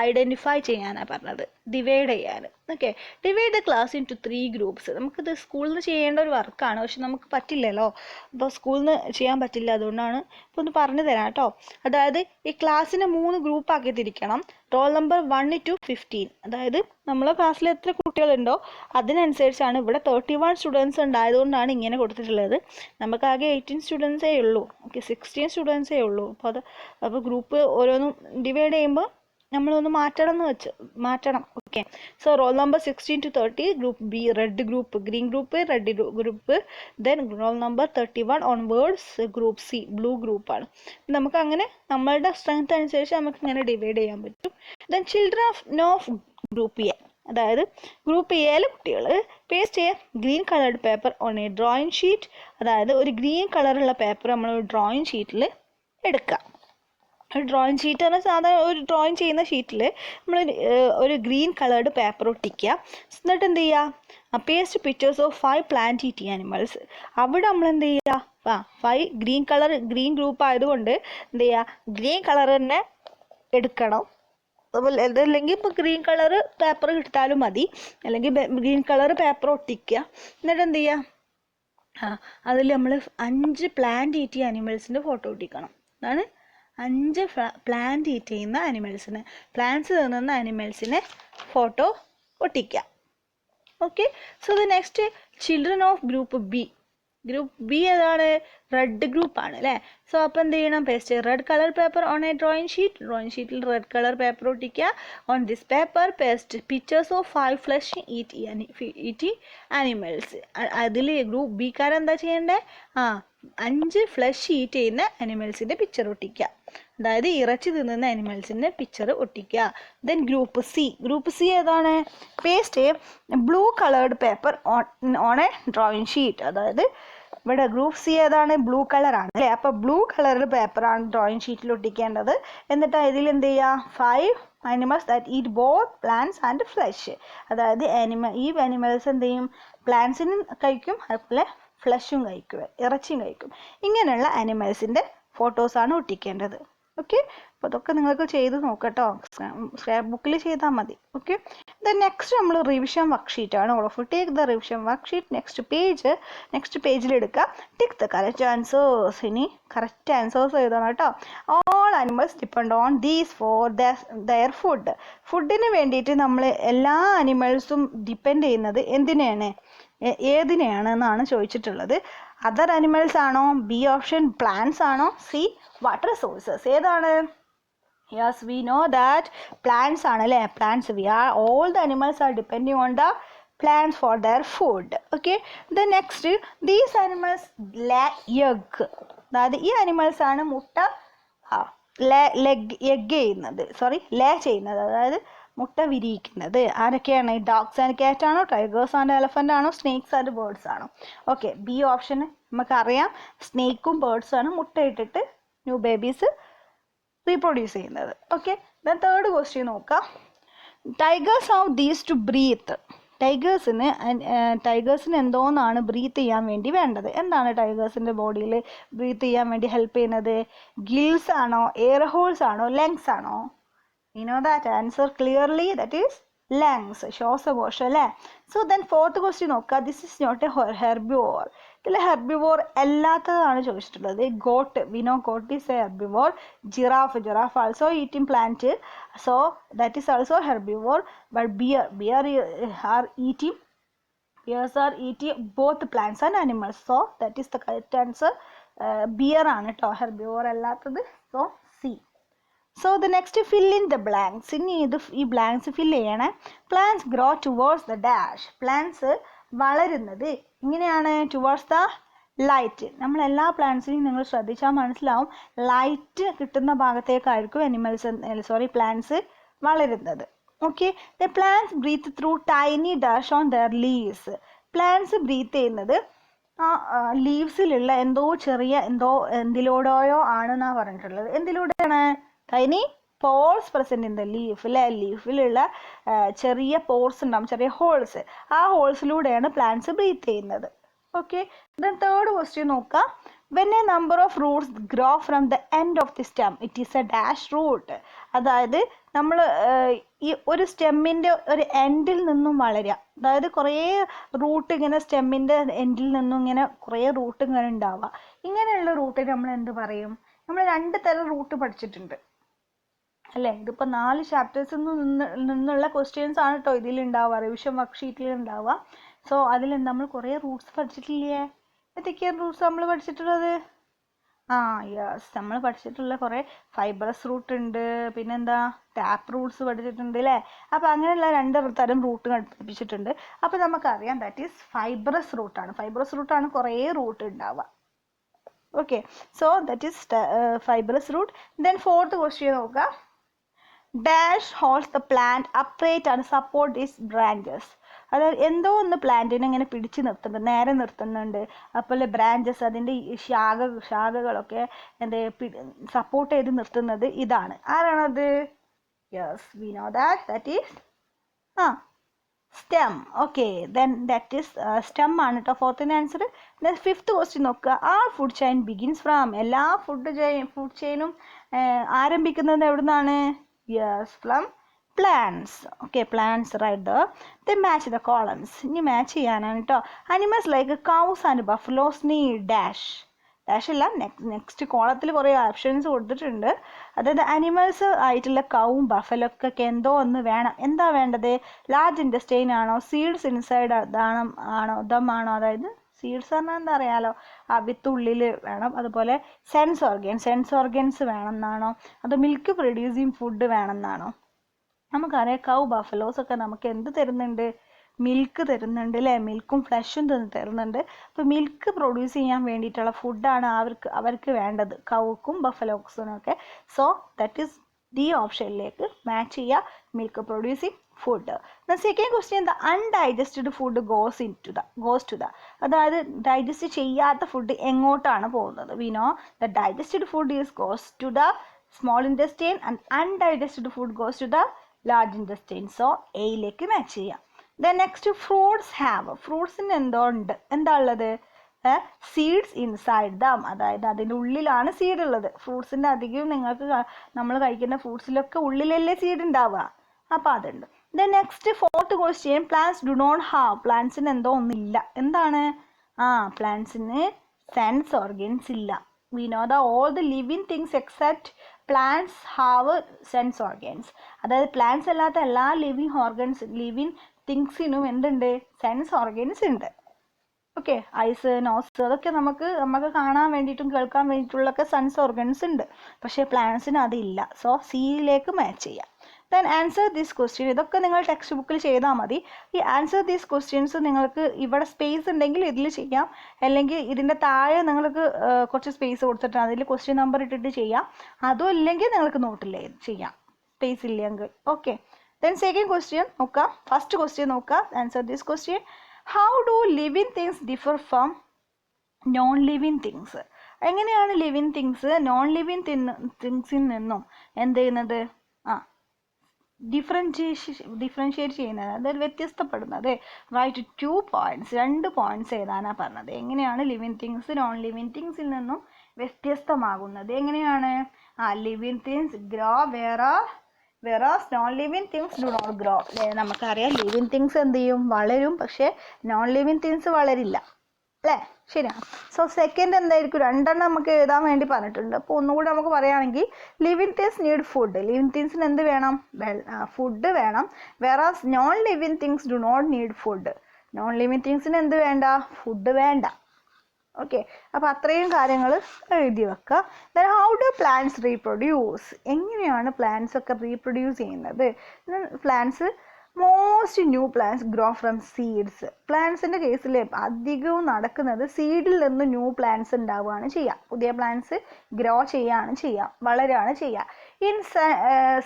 ഐഡൻറ്റിഫൈ ചെയ്യാനാണ് പറഞ്ഞത്, ഡിവൈഡ് ചെയ്യാൻ. Okay, divide the class into 3 groups. നമുക്കിത് സ്കൂളിൽ നിന്ന് ചെയ്യേണ്ട ഒരു വർക്കാണ്, പക്ഷെ നമുക്ക് പറ്റില്ലല്ലോ, അപ്പോൾ സ്കൂളിൽ നിന്ന് ചെയ്യാൻ പറ്റില്ല, അതുകൊണ്ടാണ് ഇപ്പോൾ ഒന്ന് പറഞ്ഞു തരാം കേട്ടോ. അതായത് ഈ ക്ലാസ്സിനെ 3 ഗ്രൂപ്പാക്കി തിരിക്കണം. Roll number 1 to 15. അതായത് നമ്മളെ ക്ലാസ്സിൽ എത്ര കുട്ടികളുണ്ടോ അതിനനുസരിച്ചാണ്. ഇവിടെ 31 സ്റ്റുഡൻസ് ഉണ്ടായതുകൊണ്ടാണ് ഇങ്ങനെ കൊടുത്തിട്ടുള്ളത്. നമുക്കാകെ 18 സ്റ്റുഡൻസേ ഉള്ളൂ. ഓക്കെ, 16 സ്റ്റുഡൻസേ ഉള്ളൂ. അപ്പോൾ ഗ്രൂപ്പ് ഓരോന്നും ഡിവൈഡ് ചെയ്യുമ്പോൾ നമ്മളൊന്ന് മാറ്റണം. Okay, so roll number 16 to 30, group B red group, green group, red group. Then roll number 31 onwards group C, blue ഗ്രൂപ്പാണ്. നമുക്ക് അങ്ങനെ നമ്മളുടെ സ്ട്രെങ്ത് അനുസരിച്ച് നമുക്ക് ഇങ്ങനെ ഡിവൈഡ് ചെയ്യാൻ പറ്റും. Then children of group A, അതായത് ഗ്രൂപ്പ് എയിലെ കുട്ടികൾ പേസ്റ്റ് ചെയ്യുക green coloured paper on a drawing sheet. അതായത് ഒരു ഗ്രീൻ കളറുള്ള പേപ്പർ നമ്മൾ ഡ്രോയിങ് ഷീറ്റിൽ എടുക്കുക. ഡ്രോയിങ് ഷീറ്റ് പറഞ്ഞാൽ സാധാരണ ഒരു ഡ്രോയിങ് ചെയ്യുന്ന ഷീറ്റിൽ നമ്മൾ ഒരു ഗ്രീൻ കളേർഡ് പേപ്പർ ഒട്ടിക്കുക. എന്നിട്ട് എന്ത് ചെയ്യുക, paste pictures of 5 plant eating animals. അവിടെ നമ്മൾ എന്ത് ചെയ്യുക, 5 ഗ്രീൻ ഗ്രൂപ്പ് ആയതുകൊണ്ട് എന്ത് ചെയ്യുക, ഗ്രീൻ കളർ തന്നെ എടുക്കണം. അതുപോലെ അതല്ലെങ്കിൽ ഇപ്പോൾ ഗ്രീൻ കളർ പേപ്പർ കിട്ടാലും മതി, അല്ലെങ്കിൽ ഗ്രീൻ കളർ പേപ്പർ ഒട്ടിക്കുക. എന്നിട്ട് എന്ത് ചെയ്യുക, അതിൽ നമ്മൾ 5 പ്ലാന്റ് ഈറ്റിംഗ് ആനിമൽസിൻ്റെ ഫോട്ടോ ഒട്ടിക്കണം. അതാണ് 5 പ്ലാന്റ് ഈറ്റ് ചെയ്യുന്ന ആനിമൽസിന്, പ്ലാന്റ്സ് തിന്നുന്ന ആനിമൽസിനെ ഫോട്ടോ ഒട്ടിക്കുക. Okay, so the next children of group B. Group B ഏതാണ്, റെഡ് ഗ്രൂപ്പാണ് അല്ലേ. സോ അപ്പോൾ എന്ത് ചെയ്യണം, paste red colour paper on a drawing ഷീറ്റിൽ റെഡ് കളർ പേപ്പർ ഒട്ടിക്കുക. On this paper paste pictures of 5 flesh eating animals. അതിൽ ഗ്രൂപ്പ് ബിക്കാരെന്താ ചെയ്യേണ്ടത്, 5 ഫ്ലഷ് ഈറ്റ് ചെയ്യുന്ന ആനിമൽസിൻ്റെ പിക്ചർ ഒട്ടിക്കുക. അതായത് ഇറച്ചി തിന്നുന്ന ആനിമൽസിൻ്റെ പിക്ചർ ഒട്ടിക്കുക. ദെൻ ഗ്രൂപ്പ് സി ഏതാണ്, paste blue coloured paper on a drawing sheet. അതായത് ഇവിടെ ഗ്രൂപ്പ് സി ഏതാണ്, ബ്ലൂ കളറാണ് അല്ലേ. അപ്പോൾ ബ്ലൂ കളറുടെ പേപ്പറാണ് ഡ്രോയിങ് ഷീറ്റിൽ ഒട്ടിക്കേണ്ടത്. എന്നിട്ട് ഇതിൽ എന്ത് ചെയ്യുക, 5 animals that eat both plants and flush. അതായത് ഈ ആനിമൽസ് എന്ത് ചെയ്യും, പ്ലാന്റ്സിനും കഴിക്കും, അതുപോലെ ഫ്ലഷും കഴിക്കും, ഇറച്ചിയും കഴിക്കും. ഇങ്ങനെയുള്ള ആനിമൽസിൻ്റെ ഫോട്ടോസാണ് ഒട്ടിക്കേണ്ടത്. ഓക്കെ, അപ്പോൾ അതൊക്കെ നിങ്ങൾക്ക് ചെയ്ത് നോക്കട്ടോ, സ്ക്രാപ്പ് ബുക്കിൽ ചെയ്താൽ മതി. ഓക്കെ, ദെൻ നെക്സ്റ്റ് നമ്മൾ റിവിഷൻ വർക്ക്ഷീറ്റാണ്. All of take the revision worksheet, next പേജിൽ എടുക്കുക. Tick the correct answers. ഇനി കറക്റ്റ് ആൻസേഴ്സ് എഴുതണം കേട്ടോ. All animals depend on these for their ഫുഡിന് വേണ്ടിയിട്ട് നമ്മൾ എല്ലാ ആനിമൽസും ഡിപ്പെൻഡ് ചെയ്യുന്നത് ഏതിനെയാണ് എന്നാണ് ചോദിച്ചിട്ടുള്ളത്. അതർ ആനിമൽസ് ആണോ, ബി ഓപ്ഷൻ പ്ലാന്റ്സ് ആണോ, സി വാട്ടർ സോഴ്സസ്. ഏതാണ്, yes we know that plants ആണ് അല്ലേ. Plants, all the animals are depending on the plants for their food. Okay, the next, these animals lay egg. അതായത് ഈ animals ആണ് മുട്ട ലേ ചെയ്യുന്നത്, അതായത് മുട്ട വിരിയിക്കുന്നത്. ആരൊക്കെയാണ്, ഡോഗ്സ് ആൻഡ് ക്യാറ്റ് ആണോ, ടൈഗേഴ്സ് ആൻഡ് എലഫൻ്റ് ആണോ, സ്നേക്സ് ആൻഡ് ബേർഡ്സ് ആണോ. ഓക്കെ, ബി ഓപ്ഷൻ നമുക്കറിയാം, സ്നേക്കും ബേർഡ്സും ആണ് മുട്ടയിട്ടിട്ട് ന്യൂ ബേബീസ് റീപ്രൊഡ്യൂസ് ചെയ്യുന്നത്. ഓക്കെ, ദെൻ തേർഡ് ക്വസ്റ്റ്യൻ നോക്കാം. Tigers how these to breathe. ടൈഗേഴ്സിന് എന്തോന്നാണ് ബ്രീത്ത് ചെയ്യാൻ വേണ്ടി വേണ്ടത്. എന്താണ് ടൈഗേഴ്സിൻ്റെ ബോഡിയിൽ ബ്രീത്ത് ചെയ്യാൻ വേണ്ടി ഹെൽപ്പ് ചെയ്യുന്നത്, ഗിൽസ് ആണോ, എയർ ഹോൾസ് ആണോ, ലങ്സ് ആണോ. You know that answer clearly, that is lungs, ശ്വാസകോശം അല്ലേ. സോ ദെൻ ഫോർത്ത് ക്വസ്റ്റ്യൻ നോക്കുക. This is not a herbivore. ഇതിൽ ഹെർബിവോർ അല്ലാത്തതാണ് ചോദിച്ചിട്ടുള്ളത്. Goat, we know goat is a herbivore. Giraffe also eating plant, so that is also herbivore. But bears are eating both plants and animals, so that is the correct answer. Bear ആണ് കേട്ടോ herbivore അല്ലാത്തത്. So C. So the next fill in the blanks. ഇനി ഈ blanks fill ചെയ്യണേ. Plants grow towards the dash. Plants വളരുന്നത് ഇങ്ങനെയാണ്, towards the light. നമ്മൾ എല്ലാ പ്ലാന്റ്സിനെയും നിങ്ങൾ ശ്രദ്ധിച്ചാൽ മനസ്സിലാവും, ലൈറ്റ് കിട്ടുന്ന ഭാഗത്തേക്കായിരിക്കും പ്ലാന്റ്സ് വളരുന്നത്. Okay, the plants breathe through tiny dash on their leaves. Plants breathe ചെയ്യുന്നത് ലീവ്സിലുള്ള എന്തിലൂടെയോ ആണെന്നാണ് പറഞ്ഞിട്ടുള്ളത്. എന്തിലൂടെയാണ്, tiny pores present in the leaf അല്ലേ, ലീഫിലുള്ള ചെറിയ പോർസ് ഉണ്ടാവും, ചെറിയ ഹോൾസ്. ആ ഹോൾസിലൂടെയാണ് പ്ലാന്റ്സ് ബ്രീത്ത് ചെയ്യുന്നത്. ഓക്കെ. ദെൻ തേർഡ് ക്വസ്റ്റ്യൻ നോക്കാം. When a number of roots grow from the end of the stem it is a dash root. അതായത് നമ്മൾ ഈ ഒരു സ്റ്റെമ്മിൻ്റെ ഒരു എൻഡിൽ നിന്നും വളരുക, അതായത് കുറേ റൂട്ട് ഇങ്ങനെ സ്റ്റെമ്മിൻ്റെ എൻഡിൽ നിന്നും ഇങ്ങനെ കുറേ റൂട്ട് ഇങ്ങനെ ഉണ്ടാവുക. ഇങ്ങനെയുള്ള റൂട്ടിന് നമ്മൾ എന്ത് പറയും? നമ്മൾ 2 തരം റൂട്ട് പഠിച്ചിട്ടുണ്ട് അല്ലേ. ഇതിപ്പോൾ 4 ചാപ്റ്റേഴ്സിൽ നിന്നുള്ള ക്വസ്റ്റ്യൻസ് ആണ് കേട്ടോ ഇതിലുണ്ടാവുക, റിവിഷൻ വർക്ക് ഷീറ്റിൽ ഉണ്ടാവുക. സോ അതിൽ നമ്മൾ കുറേ റൂട്ട്സ് പഠിച്ചിട്ടില്ലേ? ഏതൊക്കെയാണ് റൂട്ട്സ് നമ്മൾ പഠിച്ചിട്ടുള്ളത്? യെസ്, നമ്മൾ പഠിച്ചിട്ടുള്ള കുറേ ഫൈബറസ് റൂട്ട് ഉണ്ട്, പിന്നെന്താ ടാപ്പ് റൂട്ട്സ് പഠിച്ചിട്ടുണ്ട് അല്ലേ. അപ്പോൾ അങ്ങനെയുള്ള 2 തരം റൂട്ട് പഠിപ്പിച്ചിട്ടുണ്ട്. അപ്പോൾ നമുക്കറിയാം ദാറ്റ് ഈസ് ഫൈബറസ് റൂട്ടാണ്. ഫൈബറസ് റൂട്ടാണ് കുറേ റൂട്ട് ഉണ്ടാവുക. Okay, so that is fibrous root. Then fourth question നോക്കുക. Dash holds the plant upright and support its branches. അതായത് എന്തോ ഒന്ന് പ്ലാന്റിനെ ഇങ്ങനെ പിടിച്ച് നിർത്തുന്നുണ്ട്, നേരെ നിർത്തുന്നുണ്ട്. അപ്പോൾ ബ്രാഞ്ചസ്, അതിൻ്റെ ശാഖകളൊക്കെ സപ്പോർട്ട് ചെയ്ത് നിർത്തുന്നത് ഇതാണ്. ആരാണത്? Yes, V know that is stem. Okay, then that is stem ആണ് കേട്ടോ ഫോർത്തിന് ആൻസർ. ദെൻ ഫിഫ്ത്ത് ക്വസ്റ്റ്യൻ നോക്കുക. ആൾ ഫുഡ് ചെയിൻ ബിഗിൻസ് ഫ്രം. എല്ലാ ഫുഡ് ചെയിനും ആരംഭിക്കുന്നത് എവിടെ നിന്നാണ്? Yes, from plants. Okay, plants right there. They match the columns. ഇനി match ചെയ്യാനാണ് കേട്ടോ. Animals like cows and buffaloes need dash. Dash അല്ല, നെക്സ്റ്റ് കോളത്തിൽ കുറേ ഓപ്ഷൻസ് കൊടുത്തിട്ടുണ്ട്. അതായത് അനിമൽസ് ആയിട്ടുള്ള കവും ബഫലൊക്കെ എന്തോ ഒന്ന് വേണം. എന്താ വേണ്ടത്? ലാർജ് ഇൻറ്റസ്റ്റൈൻ ആണോ, സീഡ്സ് ഇൻസൈഡ് ആണോ, ദമാണോ, അതായത് സീഡ്സ് പറഞ്ഞാൽ എന്താ അറിയാലോ, വിത്തുള്ളിൽ വേണം. അതുപോലെ സെൻസ് ഓർഗൻസ് വേണം എന്നാണോ, അതോ മിൽക്ക് പ്രൊഡ്യൂസിങ് ഫുഡ് വേണം എന്നാണോ? നമുക്കറിയാം കൗ ബഫലോസ് ഒക്കെ നമുക്ക് എന്ത് തരുന്നുണ്ട്? മിൽക്ക് തരുന്നുണ്ട് അല്ലേ, മിൽക്കും ഫ്ലഷും തരുന്നുണ്ട്. അപ്പോൾ മിൽക്ക് പ്രൊഡ്യൂസ് ചെയ്യാൻ വേണ്ടിയിട്ടുള്ള ഫുഡാണ് അവർക്ക് വേണ്ടത്, കൗക്കും ബഫലോസിനും ഒക്കെ. സോ ദാറ്റ് ഈസ് ഡി ഓപ്ഷനിലേക്ക് മാച്ച് ചെയ്യുക, milk producing food. The second question, the undigested food goes to the. അതായത് ഡൈജസ്റ്റ് ചെയ്യാത്ത ഫുഡ് എങ്ങോട്ടാണ് പോകുന്നത്? We know the digested food goes to the small intestine and undigested food goes to the large intestine. So എയിലേക്ക് match ചെയ്യാം. Then next, ഫ്രൂട്ട്സിന് എന്താ ഉള്ളത്? Seeds inside them. അതായത് അതിൻ്റെ ഉള്ളിലാണ് സീഡ് ഉള്ളത്. ഫ്രൂട്ട്സിൻ്റെ അധികവും നിങ്ങൾക്ക് നമ്മൾ കഴിക്കുന്ന ഫ്രൂട്ട്സിലൊക്കെ ഉള്ളിലല്ലേ സീഡ് ഉണ്ടാവുക. അപ്പോൾ അതുണ്ട്. Then next fourth question, plants do not have. പ്ലാന്റ്സിന് എന്തോ ഒന്നില്ല. എന്താണ്? പ്ലാന്റ്സിന് സെൻസ് ഓർഗൻസ് ഇല്ല. We know the all the living things except plants have sense organs. അതായത് പ്ലാന്റ്സ് അല്ലാത്ത എല്ലാ ലിവിങ് തിങ്സിനും എന്തുണ്ട്? സെൻസ് ഓർഗൻസ് ഉണ്ട്. ഓക്കെ, ഐസ്, നോസ്, അതൊക്കെ നമുക്ക് കാണാൻ വേണ്ടിയിട്ടും കേൾക്കാൻ വേണ്ടിയിട്ടുള്ളൊക്കെ സെൻസ് ഓർഗൻസ് ഉണ്ട്. പക്ഷേ പ്ലാന്റ്സിന് അതില്ല. സോ സിയിലേക്ക് മാച്ച് ചെയ്യാം. Then answer this question. ഇതൊക്കെ നിങ്ങൾ ടെക്സ്റ്റ് ബുക്കിൽ ചെയ്താൽ മതി. ഈ ആൻസർ ദീസ് ക്വസ്റ്റ്യൻസ് നിങ്ങൾക്ക് ഇവിടെ സ്പേസ് ഉണ്ടെങ്കിൽ ഇതിൽ ചെയ്യാം, അല്ലെങ്കിൽ ഇതിൻ്റെ താഴെ നിങ്ങൾക്ക് കുറച്ച് സ്പേസ് കൊടുത്തിട്ട് അതിൽ ക്വസ്റ്റ്യൻ നമ്പർ ഇട്ടിട്ട് ചെയ്യാം. അതും ഇല്ലെങ്കിൽ നിങ്ങൾക്ക് നോട്ടിൽ ചെയ്യാം, സ്പേസ് ഇല്ലെങ്കിൽ. ഓക്കെ, ദെൻ സെക്കൻഡ് ക്വസ്റ്റ്യൻ നോക്കാം. ഫസ്റ്റ് ക്വസ്റ്റ്യൻ നോക്കാം. Answer this question. How do living things differ from non living things? എങ്ങനെയാണ് ലിവിങ് തിങ്സ് നോൺ ലിവിങ് തിങ്സിൽ നിന്നും എന്ത് ചെയ്യുന്നത്? ഡിഫറൻഷിയേറ്റ് ചെയ്യുന്നത്, അതായത് വ്യത്യസ്തപ്പെടുന്നത്. റൈറ്റ് 2 points, 2 points എഴുതാനാണ് പറഞ്ഞത്. എങ്ങനെയാണ് ലിവിങ് തിങ്സ് നോൺ ലിവിങ് തിങ്സിൽ നിന്നും വ്യത്യസ്തമാകുന്നത്? എങ്ങനെയാണ്? Living things grow whereas non living things do not grow. നമുക്കറിയാം ലിവിങ് തിങ്സ് എന്ത് ചെയ്യും? വളരും. പക്ഷേ നോൺ ലിവിങ് തിങ്സ് വളരില്ല അല്ലേ? ശരിയാണ്. സോ സെക്കൻഡ് എന്തായിരിക്കും? 2 നമുക്ക് എഴുതാൻ വേണ്ടി പറഞ്ഞിട്ടുണ്ട്. അപ്പോൾ ഒന്നുകൂടി നമുക്ക് പറയുകയാണെങ്കിൽ living things need food. Living തിങ്സിന് എന്ത് വേണം? ഫുഡ് വേണം. Whereas non living things do not need food. Non living തിങ്സിന് എന്ത് വേണ്ട? ഫുഡ് വേണ്ട. ഓക്കെ, അപ്പോൾ അത്രയും കാര്യങ്ങൾ എഴുതി വെക്കുക. Then how do plants reproduce? എങ്ങനെയാണ് പ്ലാന്റ്സ് ഒക്കെ റീപ്രൊഡ്യൂസ് ചെയ്യുന്നത്? Plants most new plants grow from seeds. പ്ലാന്റ്സിൻ്റെ കേസിൽ അധികവും നടക്കുന്നത് സീഡിൽ നിന്ന് ന്യൂ പ്ലാന്റ്സ് ഉണ്ടാവുകയാണ് ചെയ്യുക. പുതിയ പ്ലാന്റ്സ് ഗ്രോ വളരുകയാണ് ചെയ്യുക. ഇൻ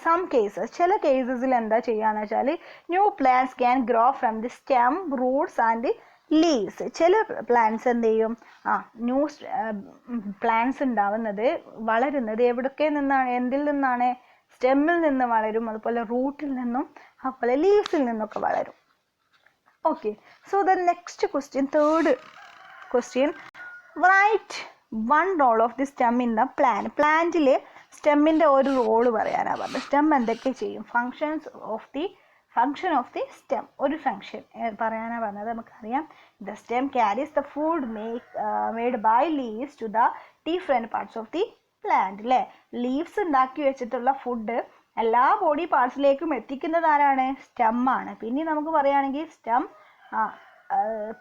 സം കേസസ്, ചില കേസസിൽ എന്താ ചെയ്യുകയെന്ന് വെച്ചാൽ new plants can grow from the stem, Roots and leaves. ചില പ്ലാന്റ്സ് എന്ത് ചെയ്യും? ന്യൂ പ്ലാന്റ്സ് വളരുന്നത് എവിടൊക്കെ നിന്നാണ്? എന്തിൽ നിന്നാണ്? സ്റ്റെമ്മിൽ നിന്ന് വളരും, അതുപോലെ റൂട്ടിൽ നിന്നും, അതുപോലെ ലീവ്സിൽ നിന്നൊക്കെ വളരും. Okay, so the next question, third question, write one role of the stem in the plant. പ്ലാന്റിൽ സ്റ്റെമ്മിൻ്റെ ഒരു റോള് പറയാനാണ് പറഞ്ഞത്. സ്റ്റെം എന്തൊക്കെ ചെയ്യും, ഫങ്ഷൻ ഓഫ് ദി സ്റ്റെം, ഒരു ഫങ്ഷൻ പറയാനാണ് പറഞ്ഞത്. നമുക്കറിയാം, the stem carries the food made by leaves to the different parts of the plant. അല്ലേ, ലീവ്സ് ഉണ്ടാക്കി വെച്ചിട്ടുള്ള ഫുഡ് എല്ലാ ബോഡി പാർട്സിലേക്കും എത്തിക്കുന്നത് ആരാണ്, സ്റ്റെമ്മാണ്. പിന്നെ നമുക്ക് പറയുകയാണെങ്കിൽ സ്റ്റെം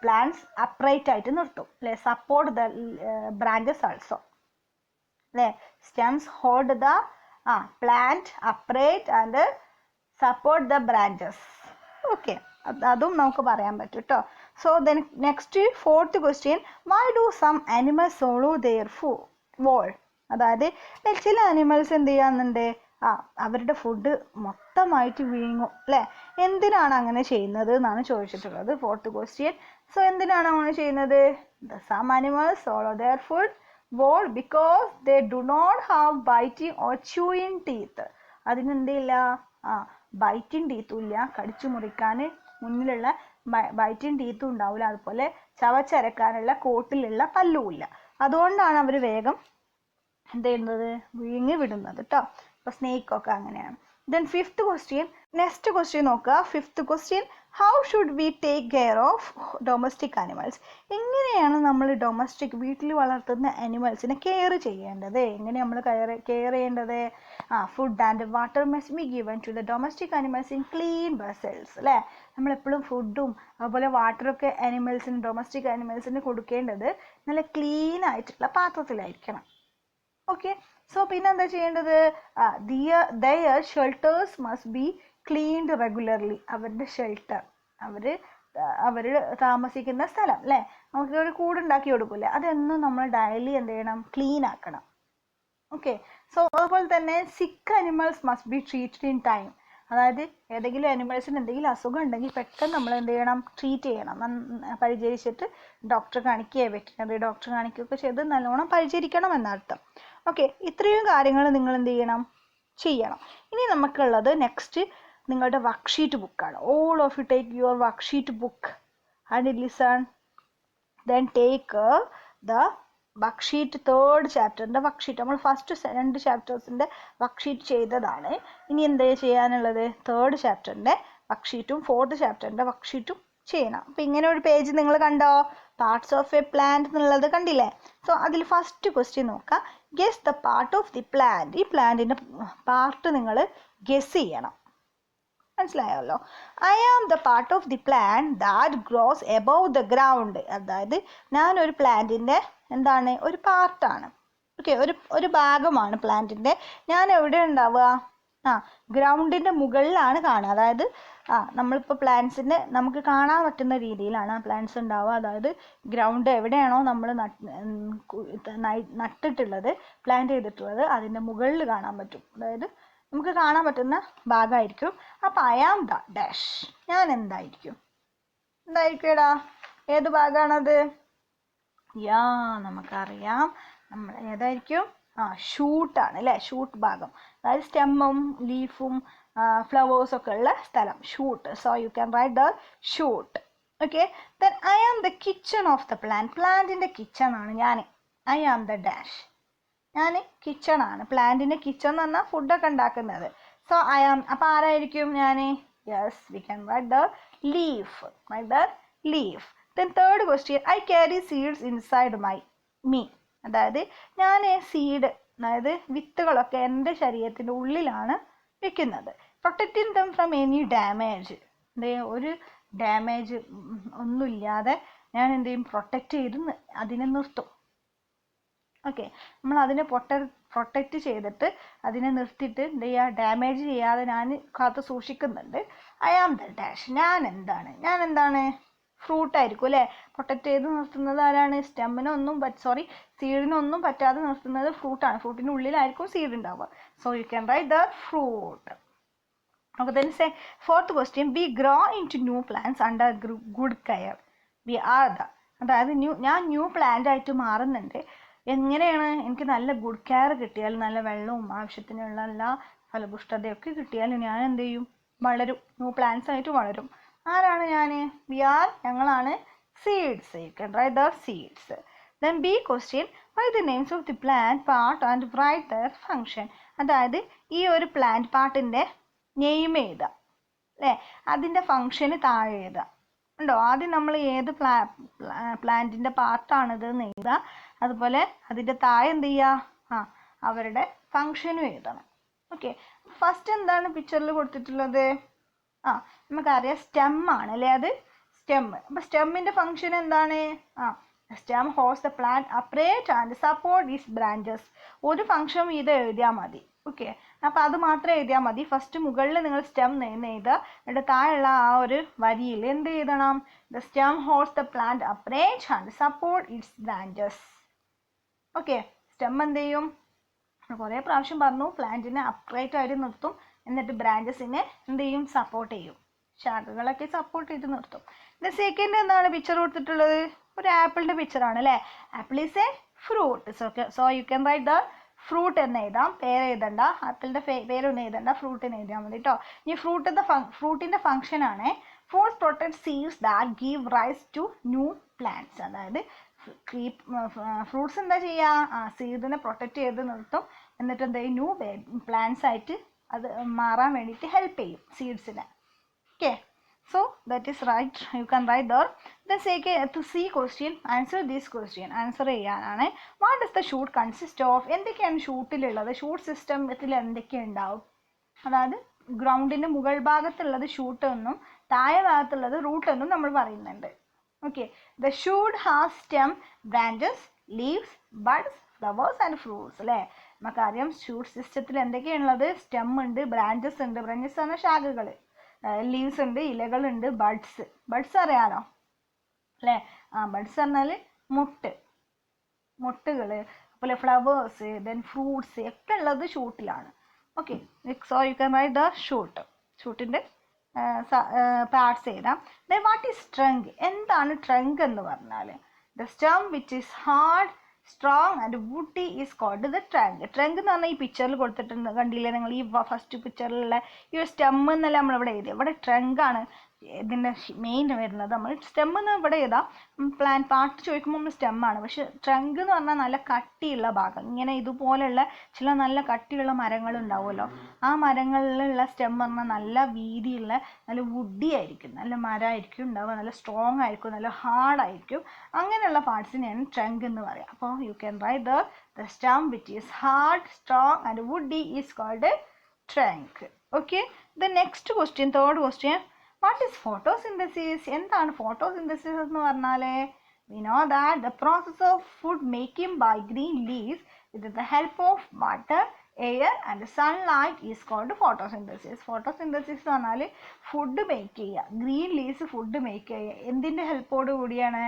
പ്ലാന്റ്സ് അപ്രൈറ്റ് ആയിട്ട് നിർത്തും, അല്ലെ, സപ്പോർട്ട് ദ ബ്രാഞ്ചസ് ആൾസോ, അല്ലെ, stems hold the plant upright and support the branches. Okay, അതും നമുക്ക് പറയാൻ പറ്റും കേട്ടോ. So then next fourth question, why do some animals swallow their whole. അതായത് ചില ആനിമൽസ് എന്ത് ചെയ്യാന്നുണ്ട്, അവരുടെ ഫുഡ് മൊത്തമായിട്ട് വിഴുങ്ങും, അല്ലേ, എന്തിനാണ് അങ്ങനെ ചെയ്യുന്നത് എന്നാണ് ചോദിച്ചിട്ടുള്ളത്, ഫോർത്ത് ക്വസ്റ്റ്യൻ. സോ എന്തിനാണ് അങ്ങനെ ചെയ്യുന്നത്, some animals swallow their food wall because they do not have biting or chewing teeth. അതിനെന്തില്ല, ബൈറ്റിംഗ് ടീത്തും ഇല്ല, കടിച്ചു മുറിക്കാൻ മുന്നിലുള്ള ബൈറ്റിംഗ് ടീത്തും ഉണ്ടാവില്ല, അതുപോലെ ചവച്ചരക്കാനുള്ള കോട്ടിലുള്ള പല്ലുമില്ല. അതുകൊണ്ടാണ് അവർ വേഗം എന്ത് ചെയ്യുന്നത്, വിഴുങ്ങി വിടുന്നത് കേട്ടോ. ഇപ്പോൾ സ്നേക്കൊക്കെ അങ്ങനെയാണ്. Then fifth question, next question നോക്കുക. Fifth question, how should we take care of domestic animals. എങ്ങനെയാണ് നമ്മൾ ഡൊമസ്റ്റിക് വീട്ടിൽ വളർത്തുന്ന ആനിമൽസിനെ കെയർ ചെയ്യേണ്ടത്, എങ്ങനെ നമ്മൾ കെയർ ചെയ്യേണ്ടത്. Food and water must be given to the domestic animals in clean vessels. അല്ലേ, നമ്മളെപ്പോഴും ഫുഡും അതുപോലെ വാട്ടറൊക്കെ ഡൊമസ്റ്റിക് ആനിമൽസിന് കൊടുക്കേണ്ടത് നല്ല ക്ലീൻ ആയിട്ടുള്ള പാത്രത്തിലായിരിക്കണം. ഓക്കെ, സോ പിന്നെ എന്താ ചെയ്യേണ്ടത്, their shelters must be cleaned regularly. അവരുടെ ഷെൽട്ടർ, അവർ താമസിക്കുന്ന സ്ഥലം, അല്ലേ, നമുക്ക് ഒരു കൂടുണ്ടാക്കി കൊടുക്കില്ലേ, അതെന്നും നമ്മൾ ഡെയിലി എന്ത് ചെയ്യണം, ക്ലീൻ ആക്കണം. ഓക്കെ, സോ അതുപോലെ തന്നെ സിക്ക് animals must be treated in time. അതായത് ഏതെങ്കിലും അനിമൽസിന് എന്തെങ്കിലും അസുഖം ഉണ്ടെങ്കിൽ പെട്ടെന്ന് നമ്മൾ എന്ത് ചെയ്യണം, ട്രീറ്റ് ചെയ്യണം, പരിചരിച്ചിട്ട് ഡോക്ടറെ കാണിക്കുകയോ വെറ്റിനറി ഡോക്ടറെ കാണിക്കുകയൊക്കെ ചെയ്ത് നല്ലോണം പരിചരിക്കണം എന്നർത്ഥം. ഓക്കെ, ഇത്രയും കാര്യങ്ങൾ നിങ്ങൾ എന്ത് ചെയ്യണം. ഇനി നമുക്കുള്ളത് നെക്സ്റ്റ് നിങ്ങളുടെ വർക്ക്ഷീറ്റ് ബുക്കാണ്. All of you take your worksheet book and listen. Then take the worksheet, third ചാപ്റ്ററിൻ്റെ വർക്ക്ഷീറ്റ്. നമ്മൾ ഫസ്റ്റ് 2 ചാപ്റ്റേഴ്സിൻ്റെ വർക്ക്ഷീറ്റ് ചെയ്തതാണ്. ഇനി എന്താ ചെയ്യാനുള്ളത്, തേർഡ് ചാപ്റ്ററിൻ്റെ വർക്ക്ഷീറ്റും ഫോർത്ത് ചാപ്റ്ററിൻ്റെ വർക്ക്ഷീറ്റും ചെയ്യണം. അപ്പം ഇങ്ങനെ ഒരു പേജ് നിങ്ങൾ കണ്ടോ, പാർട്സ് ഓഫ് എ പ്ലാന്റ് എന്നുള്ളത് കണ്ടില്ലേ. സോ അതിൽ ഫസ്റ്റ് ക്വസ്റ്റ്യൻ നോക്കാം, guess the part of the plant. ഈ പ്ലാന്റിൻ്റെ പാർട്ട് നിങ്ങൾ ഗെസ് ചെയ്യണം, മനസ്സിലായല്ലോ. I am the part of the plant that grows above the ground. അതായത് ഞാനൊരു പ്ലാന്റിൻ്റെ എന്താണ്, ഒരു പാർട്ടാണ്. ഓക്കെ, ഒരു ഭാഗമാണ് പ്ലാന്റിൻ്റെ. ഞാൻ എവിടെ ഉണ്ടാവുക, ഗ്രൗണ്ടിൻ്റെ മുകളിലാണ് കാണുക. അതായത് നമ്മളിപ്പോൾ പ്ലാന്റ്സിൻ്റെ നമുക്ക് കാണാൻ പറ്റുന്ന രീതിയിലാണ് പ്ലാന്റ്സ് ഉണ്ടാവുക. അതായത് ഗ്രൗണ്ട് എവിടെയാണോ നമ്മൾ നട്ടിട്ടുള്ളത്, പ്ലാന്റ് ചെയ്തിട്ടുള്ളത്, അതിൻ്റെ മുകളിൽ കാണാൻ പറ്റും. അതായത് നമുക്ക് കാണാൻ പറ്റുന്ന ഭാഗമായിരിക്കും. അപ്പം ഐ ആം ദ ഡാഷ്, ഞാൻ എന്തായിരിക്കും എടാ, ഏത് ഭാഗമാണത്, നമുക്കറിയാം, നമ്മൾ ഏതായിരിക്കും, ഷൂട്ടാണ് അല്ലേ, ഷൂട്ട് ഭാഗം. അതായത് സ്റ്റെമ്മും ലീഫും ഫ്ലവേഴ്സൊക്കെ ഉള്ള സ്ഥലം, shoot. So you can write the shoot. Okay, then I am the kitchen of the plant. പ്ലാന്റിൻ്റെ കിച്ചൺ ആണ് ഞാൻ. ഐ ആം ദ ഡാഷ്, ഞാൻ കിച്ചൺ ആണ്. പ്ലാന്റിൻ്റെ കിച്ചൺ എന്ന് പറഞ്ഞാൽ ഫുഡൊക്കെ ഉണ്ടാക്കുന്നത്. സോ ഐ ആം, അപ്പോൾ ആരായിരിക്കും ഞാൻ, yes, we can write the leaf. Then third question, I carry seeds inside me. അതായത് ഞാൻ സീഡ്, അതായത് വിത്തുകളൊക്കെ എൻ്റെ ശരീരത്തിൻ്റെ ഉള്ളിലാണ് വെക്കുന്നത്. Protecting them from any damage. ഒരു ഡാമേജ് ഒന്നുമില്ലാതെ ഞാൻ എന്ത് ചെയ്യും, പ്രൊട്ടക്റ്റ് ചെയ്ത് അതിനെ നിർത്തും. ഓക്കെ, നമ്മൾ അതിനെ പ്രൊട്ടക്റ്റ് ചെയ്തിട്ട് അതിനെ നിർത്തിയിട്ട് എന്ത് ചെയ്യുക, ഡാമേജ് ചെയ്യാതെ ഞാൻ കാത്ത് സൂക്ഷിക്കുന്നുണ്ട്. ഐ ആം ദ ഡാഷ്, ഞാൻ എന്താണ് ഫ്രൂട്ടായിരിക്കും അല്ലേ. പ്രൊട്ടക്റ്റ് ചെയ്ത് നിർത്തുന്നത് ആരാണ്, സീഡിനൊന്നും പറ്റാതെ നിർത്തുന്നത് ഫ്രൂട്ടാണ്. ഫ്രൂട്ടിൻ്റെ ഉള്ളിലായിരിക്കും സീഡ് ഉണ്ടാവുക. So you can write the fruit. Okay, then say fourth question, we grow into new plants under good care. We are the, അതായത് ഞാൻ ന്യൂ പ്ലാന്റ് ആയിട്ട് മാറുന്നുണ്ട്. എങ്ങനെയാണ്, എനിക്ക് നല്ല ഗുഡ് കെയർ കിട്ടിയാൽ, നല്ല വെള്ളവും ആവശ്യത്തിനുള്ള എല്ലാ ഫലപുഷ്ടതയൊക്കെ കിട്ടിയാൽ ഞാൻ എന്ത് ചെയ്യും? വളരും, ന്യൂ പ്ലാന്റ്സ് ആയിട്ട് വളരും. ആരാണ് ഞാൻ? ഞങ്ങളാണ് seeds. U can write the seeds. Then B question, write the names of the plant part and write their function. അതായത് ഈ ഒരു പ്ലാന്റ് പാർട്ടിൻ്റെ നെയിം എഴുതുക അല്ലേ, അതിൻ്റെ ഫങ്ഷന് താഴെ എഴുതുക. ഉണ്ടോ? ആദ്യം നമ്മൾ ഏത് പ്ലാന്റിൻ്റെ പാർട്ടാണിത് എന്ന് എഴുതുക. അതുപോലെ അതിൻ്റെ താഴെ എന്ത് ചെയ്യുക? അവരുടെ ഫങ്ഷനും എഴുതണം. ഓക്കെ, ഫസ്റ്റ് എന്താണ് പിക്ചറിൽ കൊടുത്തിട്ടുള്ളത്? നമുക്കറിയാം സ്റ്റെം ആണ് അല്ലേ, അത് സ്റ്റെം. അപ്പം സ്റ്റെമ്മിൻ്റെ ഫങ്ഷൻ എന്താണ്? Stem holds the plant upright and support is branches. ഒരു ഫങ്ഷൻ ഇത് എഴുതിയാൽ മതി. ഓക്കെ, അപ്പോൾ അത് മാത്രം എഴുതിയാൽ മതി. ഫസ്റ്റ് മുകളിൽ നിങ്ങൾ സ്റ്റെം എഴുതുക, എന്നിട്ട് താഴെയുള്ള ആ ഒരു വരിയിൽ എന്ത് എഴുതണം? The stem holds the plant upright and support its branches. Okay, stem എന്ത് ചെയ്യും? കുറേ പ്രാവശ്യം പറഞ്ഞു, പ്ലാന്റിനെ അപ്രൈറ്റ് ആയിട്ട് നിർത്തും, എന്നിട്ട് ബ്രാഞ്ചസിനെ എന്ത് ചെയ്യും? സപ്പോർട്ട് ചെയ്യും, ശാഖകളൊക്കെ സപ്പോർട്ട് ചെയ്ത് നിർത്തും. ദ സെക്കൻഡ് എന്താണ് പിക്ചർ കൊടുത്തിട്ടുള്ളത്? ഒരു ആപ്പിളിൻ്റെ പിക്ചറാണ് അല്ലേ. Apple is A fruit. So you can write the fruit എന്ന് എഴുതാം. പേര് എഴുതണ്ട, ആപ്പിളിൻ്റെ പേരൊന്നും എഴുതണ്ട, ഫ്രൂട്ടിന് എഴുതിയാൽ മതി കേട്ടോ. ഇനി ഫ്രൂട്ടിൻ്റെ ഫംഗ്ഷൻ ആണ് fruits protect seeds that give rise to new plants. അതായത് ഫ്രൂട്ട്സ് എന്താ ചെയ്യുക? സീഡിനെ പ്രൊട്ടക്റ്റ് ചെയ്ത് നിർത്തും, എന്നിട്ട് എന്താ ന്യൂ പ്ലാന്റ്സ് ആയിട്ട് അത് മാറാൻ വേണ്ടിയിട്ട് ഹെൽപ്പ് ചെയ്യും സീഡ്സിനെ. Okay, so that is right, you can write there. The to see question, answer this question. Answer ചെയ്യാനാണ്. What does the shoot consist of? എന്തൊക്കെയാണ് ഷൂട്ടിലുള്ളത്? ഷൂട്ട് സിസ്റ്റത്തിൽ എന്തൊക്കെ ഉണ്ടാവും? അതായത് ഗ്രൗണ്ടിൻ്റെ മുകൾ ഭാഗത്തുള്ളത് ഷൂട്ട് എന്നും താഴെ ഭാഗത്തുള്ളത് റൂട്ട് എന്നും നമ്മൾ പറയുന്നുണ്ട്. Okay, the shoot has stem, branches, leaves, buds, flowers and fruits അല്ലേ. നമുക്കറിയാം ഷൂട്ട് സിസ്റ്റത്തിൽ എന്തൊക്കെയാണുള്ളത്? സ്റ്റെം ഉണ്ട്, ബ്രാഞ്ചസ് ഉണ്ട്, ബ്രാഞ്ചസ് ആണ് ശാഖകൾ, ലീവ്സ് ഉണ്ട്, ഇലകളുണ്ട്, ബഡ്സ് അറിയാലോ അല്ലേ. ബഡ്സ് പറഞ്ഞാൽ മുട്ടുകൾ, അതുപോലെ ഫ്ലവേഴ്സ്, ദെൻ ഫ്രൂട്ട്സ് ഒക്കെ ഉള്ളത് ഷൂട്ടിലാണ്. Okay, so you can write the ഷൂട്ടിൻ്റെ പാർട്സ് എഴുതാം. Then what is trunk? എന്താണ് ട്രങ്ക് എന്ന് പറഞ്ഞാൽ? The stem which is hard, strong and woody is called the trunk. Trunk എന്ന് പറഞ്ഞാൽ ഈ പിക്ചറിൽ കൊടുത്തിട്ടുണ്ട്, കണ്ടില്ലേ നിങ്ങൾ? ഈ ഫസ്റ്റ് പിക്ചറിലുള്ള ഈ ഒരു സ്റ്റെം എന്നല്ല നമ്മളിവിടെ എഴുതിയത്, ഇവിടെ ട്രങ്ക് ആണ് ഇതിൻ്റെ മെയിൻ വരുന്നത്. നമ്മൾ സ്റ്റെം എന്ന് ഇവിടെ എഴുതാം, പ്ലാന്റ് പാർട്ട് ചോദിക്കുമ്പോൾ നമ്മൾ സ്റ്റെമ്മാണ്. പക്ഷെ ട്രങ്ക് എന്ന് പറഞ്ഞാൽ നല്ല കട്ടിയുള്ള ഭാഗം, ഇങ്ങനെ ഇതുപോലെയുള്ള ചില നല്ല കട്ടിയുള്ള മരങ്ങൾ ഉണ്ടാവുമല്ലോ, ആ മരങ്ങളിലുള്ള സ്റ്റെം പറഞ്ഞാൽ നല്ല വീതിയുള്ള നല്ല വുഡി ആയിരിക്കും, നല്ല മരമായിരിക്കും ഉണ്ടാവുക, നല്ല സ്ട്രോങ് ആയിരിക്കും, നല്ല ഹാർഡായിരിക്കും. അങ്ങനെയുള്ള പാർട്സിനെയാണ് ട്രങ്ക് എന്ന് പറയുക. അപ്പോൾ U can right the stem which is hard, strong and woody is called a trunk. Okay, the next question, third question, what is photosynthesis? എന്താണ് photosynthesis എന്ന് പറഞ്ഞാൽ? we know that the process of food making by green leaves with the help of water, air and sunlight is called photosynthesis. photosynthesis എന്ന് പറഞ്ഞാൽ food make ചെയ്യുക, green leaves food make ചെയ്യുക. എന്തിൻ്റെ ഹെൽപ്പോട് കൂടിയാണ്?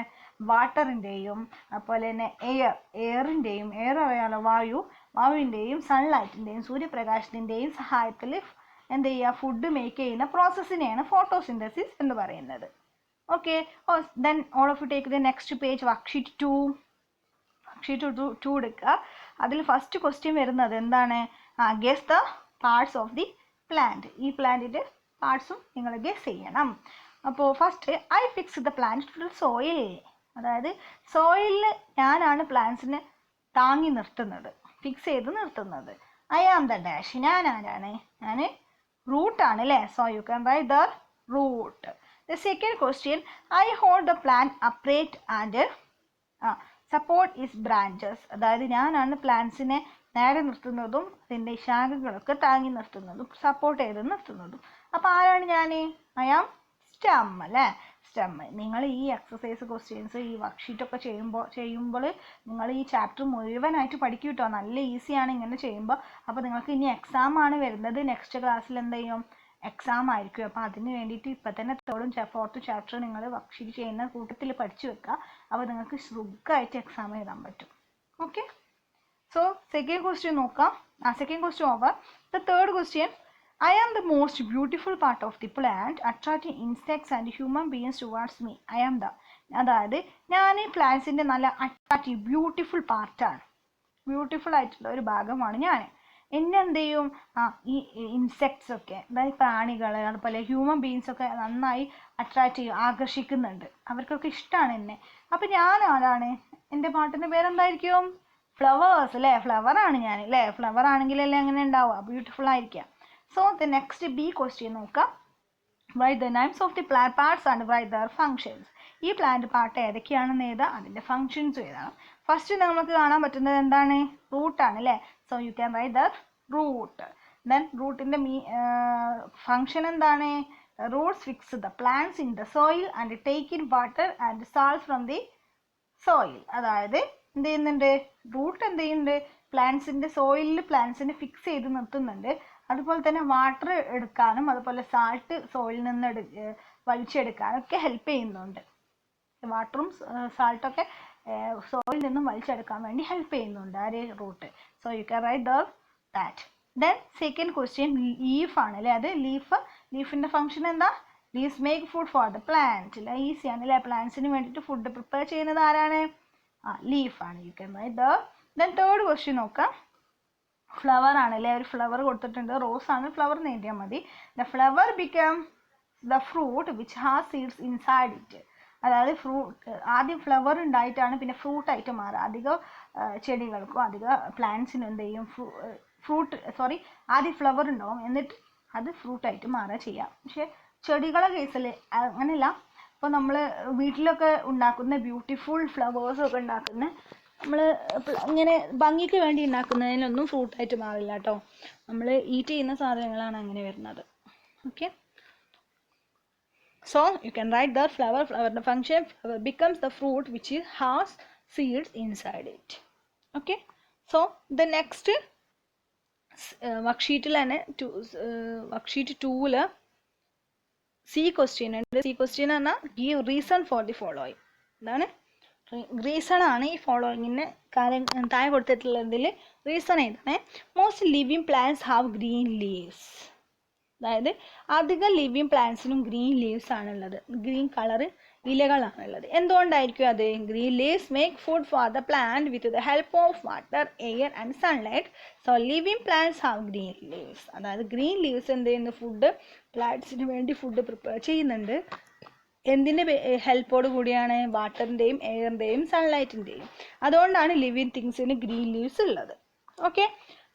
വാട്ടറിൻ്റെയും അതുപോലെ തന്നെ എയറിൻ്റെയും, എയർ അറിയാലോ വായുവിൻ്റെയും സൺലൈറ്റിൻ്റെയും സൂര്യപ്രകാശത്തിൻ്റെയും സഹായത്തിൽ എന്ത് ചെയ്യുക? ഫുഡ് മേക്ക് ചെയ്യുന്ന പ്രോസസ്സിനെയാണ് ഫോട്ടോസിന്തസിസ് എന്ന് പറയുന്നത്. Okay, then all of you take the next page, worksheet 2 എടുക്കുക. അതിൽ ഫസ്റ്റ് ക്വസ്റ്റ്യൻ വരുന്നത് എന്താണ്? Guess the parts of the plant. ഈ പ്ലാന്റിൻ്റെ പാർട്സും നിങ്ങൾ ഗെസ് ചെയ്യണം. അപ്പോൾ first, I fix the plant to soil. അതായത് സോയിലിൽ ഞാനാണ് പ്ലാന്റ്സിനെ താങ്ങി നിർത്തുന്നത്, ഫിക്സ് ചെയ്ത് നിർത്തുന്നത്. I am the dash. ഞാൻ ആരാണ്? ഞാൻ റൂട്ടാണ് അല്ലേ. So you can write the root. The second question, I hold the plant upright and support is branches. അതായത് ഞാനാണ് പ്ലാന്റ്സിനെ നേരെ നിർത്തുന്നതും അതിൻ്റെ ശാഖകളൊക്കെ താങ്ങി നിർത്തുന്നതും സപ്പോർട്ട് ചെയ്ത് നിർത്തുന്നതും. അപ്പോൾ ആരാണ് ഞാൻ? ഐ ആം സ്റ്റെം അല്ലേ. സ്റ്റെം. നിങ്ങൾ ഈ എക്സസൈസ് ക്വസ്റ്റ്യൻസ് ഈ വർക്ക്ഷീറ്റൊക്കെ ചെയ്യുമ്പോൾ നിങ്ങൾ ഈ ചാപ്റ്റർ മുഴുവനായിട്ട് പഠിക്കും കേട്ടോ. നല്ല ഈസിയാണ് ഇങ്ങനെ ചെയ്യുമ്പോൾ. അപ്പോൾ നിങ്ങൾക്ക് ഇനി എക്സാം ആണ് വരുന്നത്, നെക്സ്റ്റ് ക്ലാസ്സിൽ എന്ത് ചെയ്യും? എക്സാം ആയിരിക്കും. അപ്പോൾ അതിന് വേണ്ടിയിട്ട് ഇപ്പം തന്നെ ഫോർത്ത് ചാപ്റ്റർ നിങ്ങൾ വർക്ക്ഷീറ്റ് ചെയ്യുന്ന കൂട്ടത്തിൽ പഠിച്ചു വെക്കുക. അപ്പോൾ നിങ്ങൾക്ക് സുഖമായിട്ട് എക്സാം എഴുതാൻ പറ്റും. ഓക്കെ, സോ സെക്കൻഡ് ക്വസ്റ്റ്യൻ നോക്കാം. Second question over. The third question, I am the most beautiful part of the plant, attracting insects and human beings towards me. I am the. അതായത് ഞാൻ ഈ പ്ലാന്റ്സിൻ്റെ നല്ല അട്രാക്റ്റീവ് ബ്യൂട്ടിഫുൾ പാർട്ടാണ്, beautiful ആയിട്ടുള്ള ഒരു ഭാഗമാണ് ഞാൻ. എന്നെ എന്ത് ചെയ്യും, ഈ ഇൻസെക്ട്സ് ഒക്കെ, അതായത് പ്രാണികൾ, അതുപോലെ ഹ്യൂമൻ ബീങ്സ് ഒക്കെ നന്നായി അട്രാക്റ്റ് ചെയ്യും, ആകർഷിക്കുന്നുണ്ട്, അവർക്കൊക്കെ ഇഷ്ടമാണ് എന്നെ. അപ്പം ഞാൻ ആരാണ്, എൻ്റെ പാട്ടിൻ്റെ പേരെന്തായിരിക്കും? ഫ്ലവേഴ്സ് അല്ലേ, ഫ്ലവറാണ് ഞാൻ അല്ലേ. ഫ്ലവർ ആണെങ്കിലല്ലേ അങ്ങനെ ഉണ്ടാവുക, ബ്യൂട്ടിഫുൾ ആയിരിക്കാം. So the next B question നോക്കാം. Write the names of the plant parts and write their functions. ഈ പ്ലാന്റ് പാർട്ട് ഏതൊക്കെയാണെന്ന് എഴുതാം, അതിൻ്റെ ഫങ്ഷൻസും എഴുതണം. ഫസ്റ്റ് നമുക്ക് കാണാൻ പറ്റുന്നത് എന്താണ്? റൂട്ടാണ് അല്ലേ. So you can write the root. Then റൂട്ടിൻ്റെ ഫങ്ഷൻ എന്താണ്? Roots fix the plants in the soil and take in water and salt from the soil. അതായത് എന്ത് ചെയ്യുന്നുണ്ട്? റൂട്ട് എന്ത് ചെയ്യുന്നുണ്ട്? പ്ലാന്റ്സിൻ്റെ സോയിലിൽ പ്ലാന്റ്സിനെ ഫിക്സ് ചെയ്ത് നിർത്തുന്നുണ്ട്. അതുപോലെ തന്നെ വാട്ടർ എടുക്കാനും അതുപോലെ സാൾട്ട് സോയിലിൽ നിന്ന് വലിച്ചെടുക്കാനും ഒക്കെ ഹെൽപ്പ് ചെയ്യുന്നുണ്ട്. വാട്ടറും സാൾട്ടൊക്കെ സോയിലിൽ നിന്നും വലിച്ചെടുക്കാൻ വേണ്ടി ഹെൽപ്പ് ചെയ്യുന്നുണ്ട് ആര്? Root. So you can write that. Then second question leaf ആണ് അല്ലേ. അത് ലീഫിൻ്റെ ഫംഗ്ഷൻ എന്താ? Leaves make food for the plant അല്ലേ. ഈസിയാണ് അല്ലേ. പ്ലാന്റ്സിന് വേണ്ടിയിട്ട് ഫുഡ് പ്രിപ്പയർ ചെയ്യുന്നത് ആരാണ്? ലീഫാണ്. You can write then third question നോക്കാം. ഫ്ലവർ ആണല്ലേ. ഒരു ഫ്ലവർ കൊടുത്തിട്ടുണ്ട്, റോസ് ആണ്, ഫ്ലവർ നേടിയാൽ മതി. The flower become the fruit which has seeds inside it. അതായത് ആദ്യം ഫ്ലവർ ഉണ്ടായിട്ടാണ് പിന്നെ ഫ്രൂട്ടായിട്ട് മാറുക. അധികം ചെടികൾക്കും അധികം പ്ലാന്റ്സിനും എന്ത് ചെയ്യും? ആദ്യം ഫ്ലവർ ഉണ്ടാവും, എന്നിട്ട് അത് ഫ്രൂട്ടായിട്ട് മാറുക ചെയ്യാം. പക്ഷെ ചെടികളെ കേസിൽ അങ്ങനെയല്ല. ഇപ്പോൾ നമ്മൾ വീട്ടിലൊക്കെ ഉണ്ടാക്കുന്ന ബ്യൂട്ടിഫുൾ ഫ്ലവേഴ്സൊക്കെ ഉണ്ടാക്കുന്ന നമ്മൾ ഇങ്ങനെ ഭംഗിക്ക് വേണ്ടി ഉണ്ടാക്കുന്നതിനൊന്നും ഫ്രൂട്ടായിട്ട് മാറില്ല കേട്ടോ. നമ്മൾ ഈറ്റ് ചെയ്യുന്ന സാധനങ്ങളാണ് അങ്ങനെ വരുന്നത്. Okay. So you can write the flower the function. Flower becomes the fruit which has seeds inside it. Okay. So the next worksheet worksheet 2 C question ഉണ്ട്. C question ആണ് give reason for the following. എന്താണ് reason ആണ് ഈ ഫോളോയിങ്ങിന് കാര്യം താഴെ കൊടുത്തിട്ടുള്ളതിൽ reason ഏതാണ്? Most living plants have green leaves. അതായത് അധികം ലിവിങ് പ്ലാന്റ്സിനും ഗ്രീൻ ലീവ്സ് ആണുള്ളത്, ഗ്രീൻ കളർ ഇലകളാണുള്ളത്. എന്തുകൊണ്ടായിരിക്കും അത്? Green leaves make food for the plant with the help of water, air and sunlight. So living plants have green leaves. അതായത് green leaves എന്ത് ചെയ്യുന്നു? Food പ്ലാന്റ്സിന് വേണ്ടി food prepare ചെയ്യുന്നുണ്ട്. എന്തിൻ്റെ ഹെൽപ്പോട് കൂടിയാണ്? വാട്ടറിൻ്റെയും എയറിൻ്റെയും സൺലൈറ്റിൻ്റെയും. അതുകൊണ്ടാണ് ലിവിങ് തിങ്സിന് ഗ്രീൻ ലീവ്സ് ഉള്ളത്. ഓക്കെ.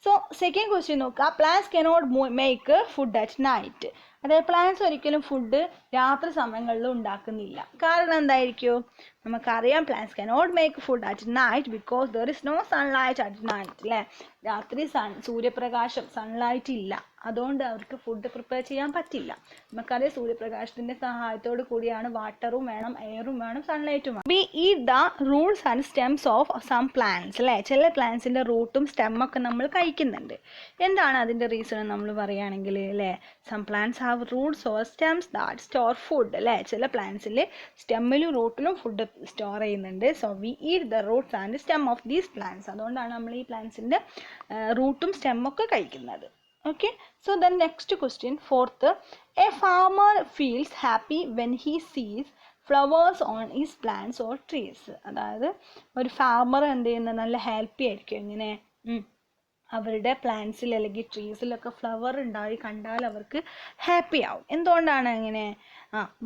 സോ സെക്കൻഡ് ക്വസ്റ്റ്യൻ നോക്കുക. Plants cannot make food at night. അതായത് പ്ലാന്റ്സ് ഒരിക്കലും ഫുഡ് രാത്രി സമയങ്ങളിൽ ഉണ്ടാക്കുന്നില്ല. കാരണം എന്തായിരിക്കും? നമുക്കറിയാം plants cannot make food at night because there is no sunlight at night അല്ലേ. രാത്രി സൂര്യപ്രകാശം സൺലൈറ്റ് ഇല്ല, അതുകൊണ്ട് അവർക്ക് ഫുഡ് പ്രിപ്പയർ ചെയ്യാൻ പറ്റില്ല. നമുക്കറിയാം സൂര്യപ്രകാശത്തിൻ്റെ സഹായത്തോട് കൂടിയാണ് വാട്ടറും വേണം, എയറും വേണം, സൺലൈറ്റും വേണം. We eat the roots and stems of some plants അല്ലേ. ചില പ്ലാന്റ്സിൻ്റെ റൂട്ടും സ്റ്റെമ്മൊക്കെ നമ്മൾ കഴിക്കുന്നുണ്ട്. എന്താണ് അതിൻ്റെ റീസൺ നമ്മൾ പറയുകയാണെങ്കിൽ അല്ലേ? Some plants have roots or stems that store food അല്ലേ. ചില പ്ലാന്റ്സിൽ സ്റ്റെമ്മിലും റൂട്ടിലും ഫുഡ് സ്റ്റോർ ചെയ്യുന്നുണ്ട്. So we eat the roots and stem of these plants. അതുകൊണ്ടാണ് നമ്മൾ ഈ പ്ലാന്റ്സിൻ്റെ റൂട്ടും സ്റ്റെമ്മൊക്കെ കഴിക്കുന്നത്. Okay, so the next question, fourth, a farmer feels happy when he sees flowers on his plants or trees. അതായത് ഒരു farmer എന്ത് ചെയ്യുന്നത്? നല്ല ഹാപ്പി ആയിരിക്കും. ഇങ്ങനെ അവരുടെ പ്ലാന്റ്സിൽ അല്ലെങ്കിൽ ട്രീസിലൊക്കെ ഫ്ലവർ ഉണ്ടായി കണ്ടാൽ അവർക്ക് ഹാപ്പി ആവും. എന്തുകൊണ്ടാണ് അങ്ങനെ?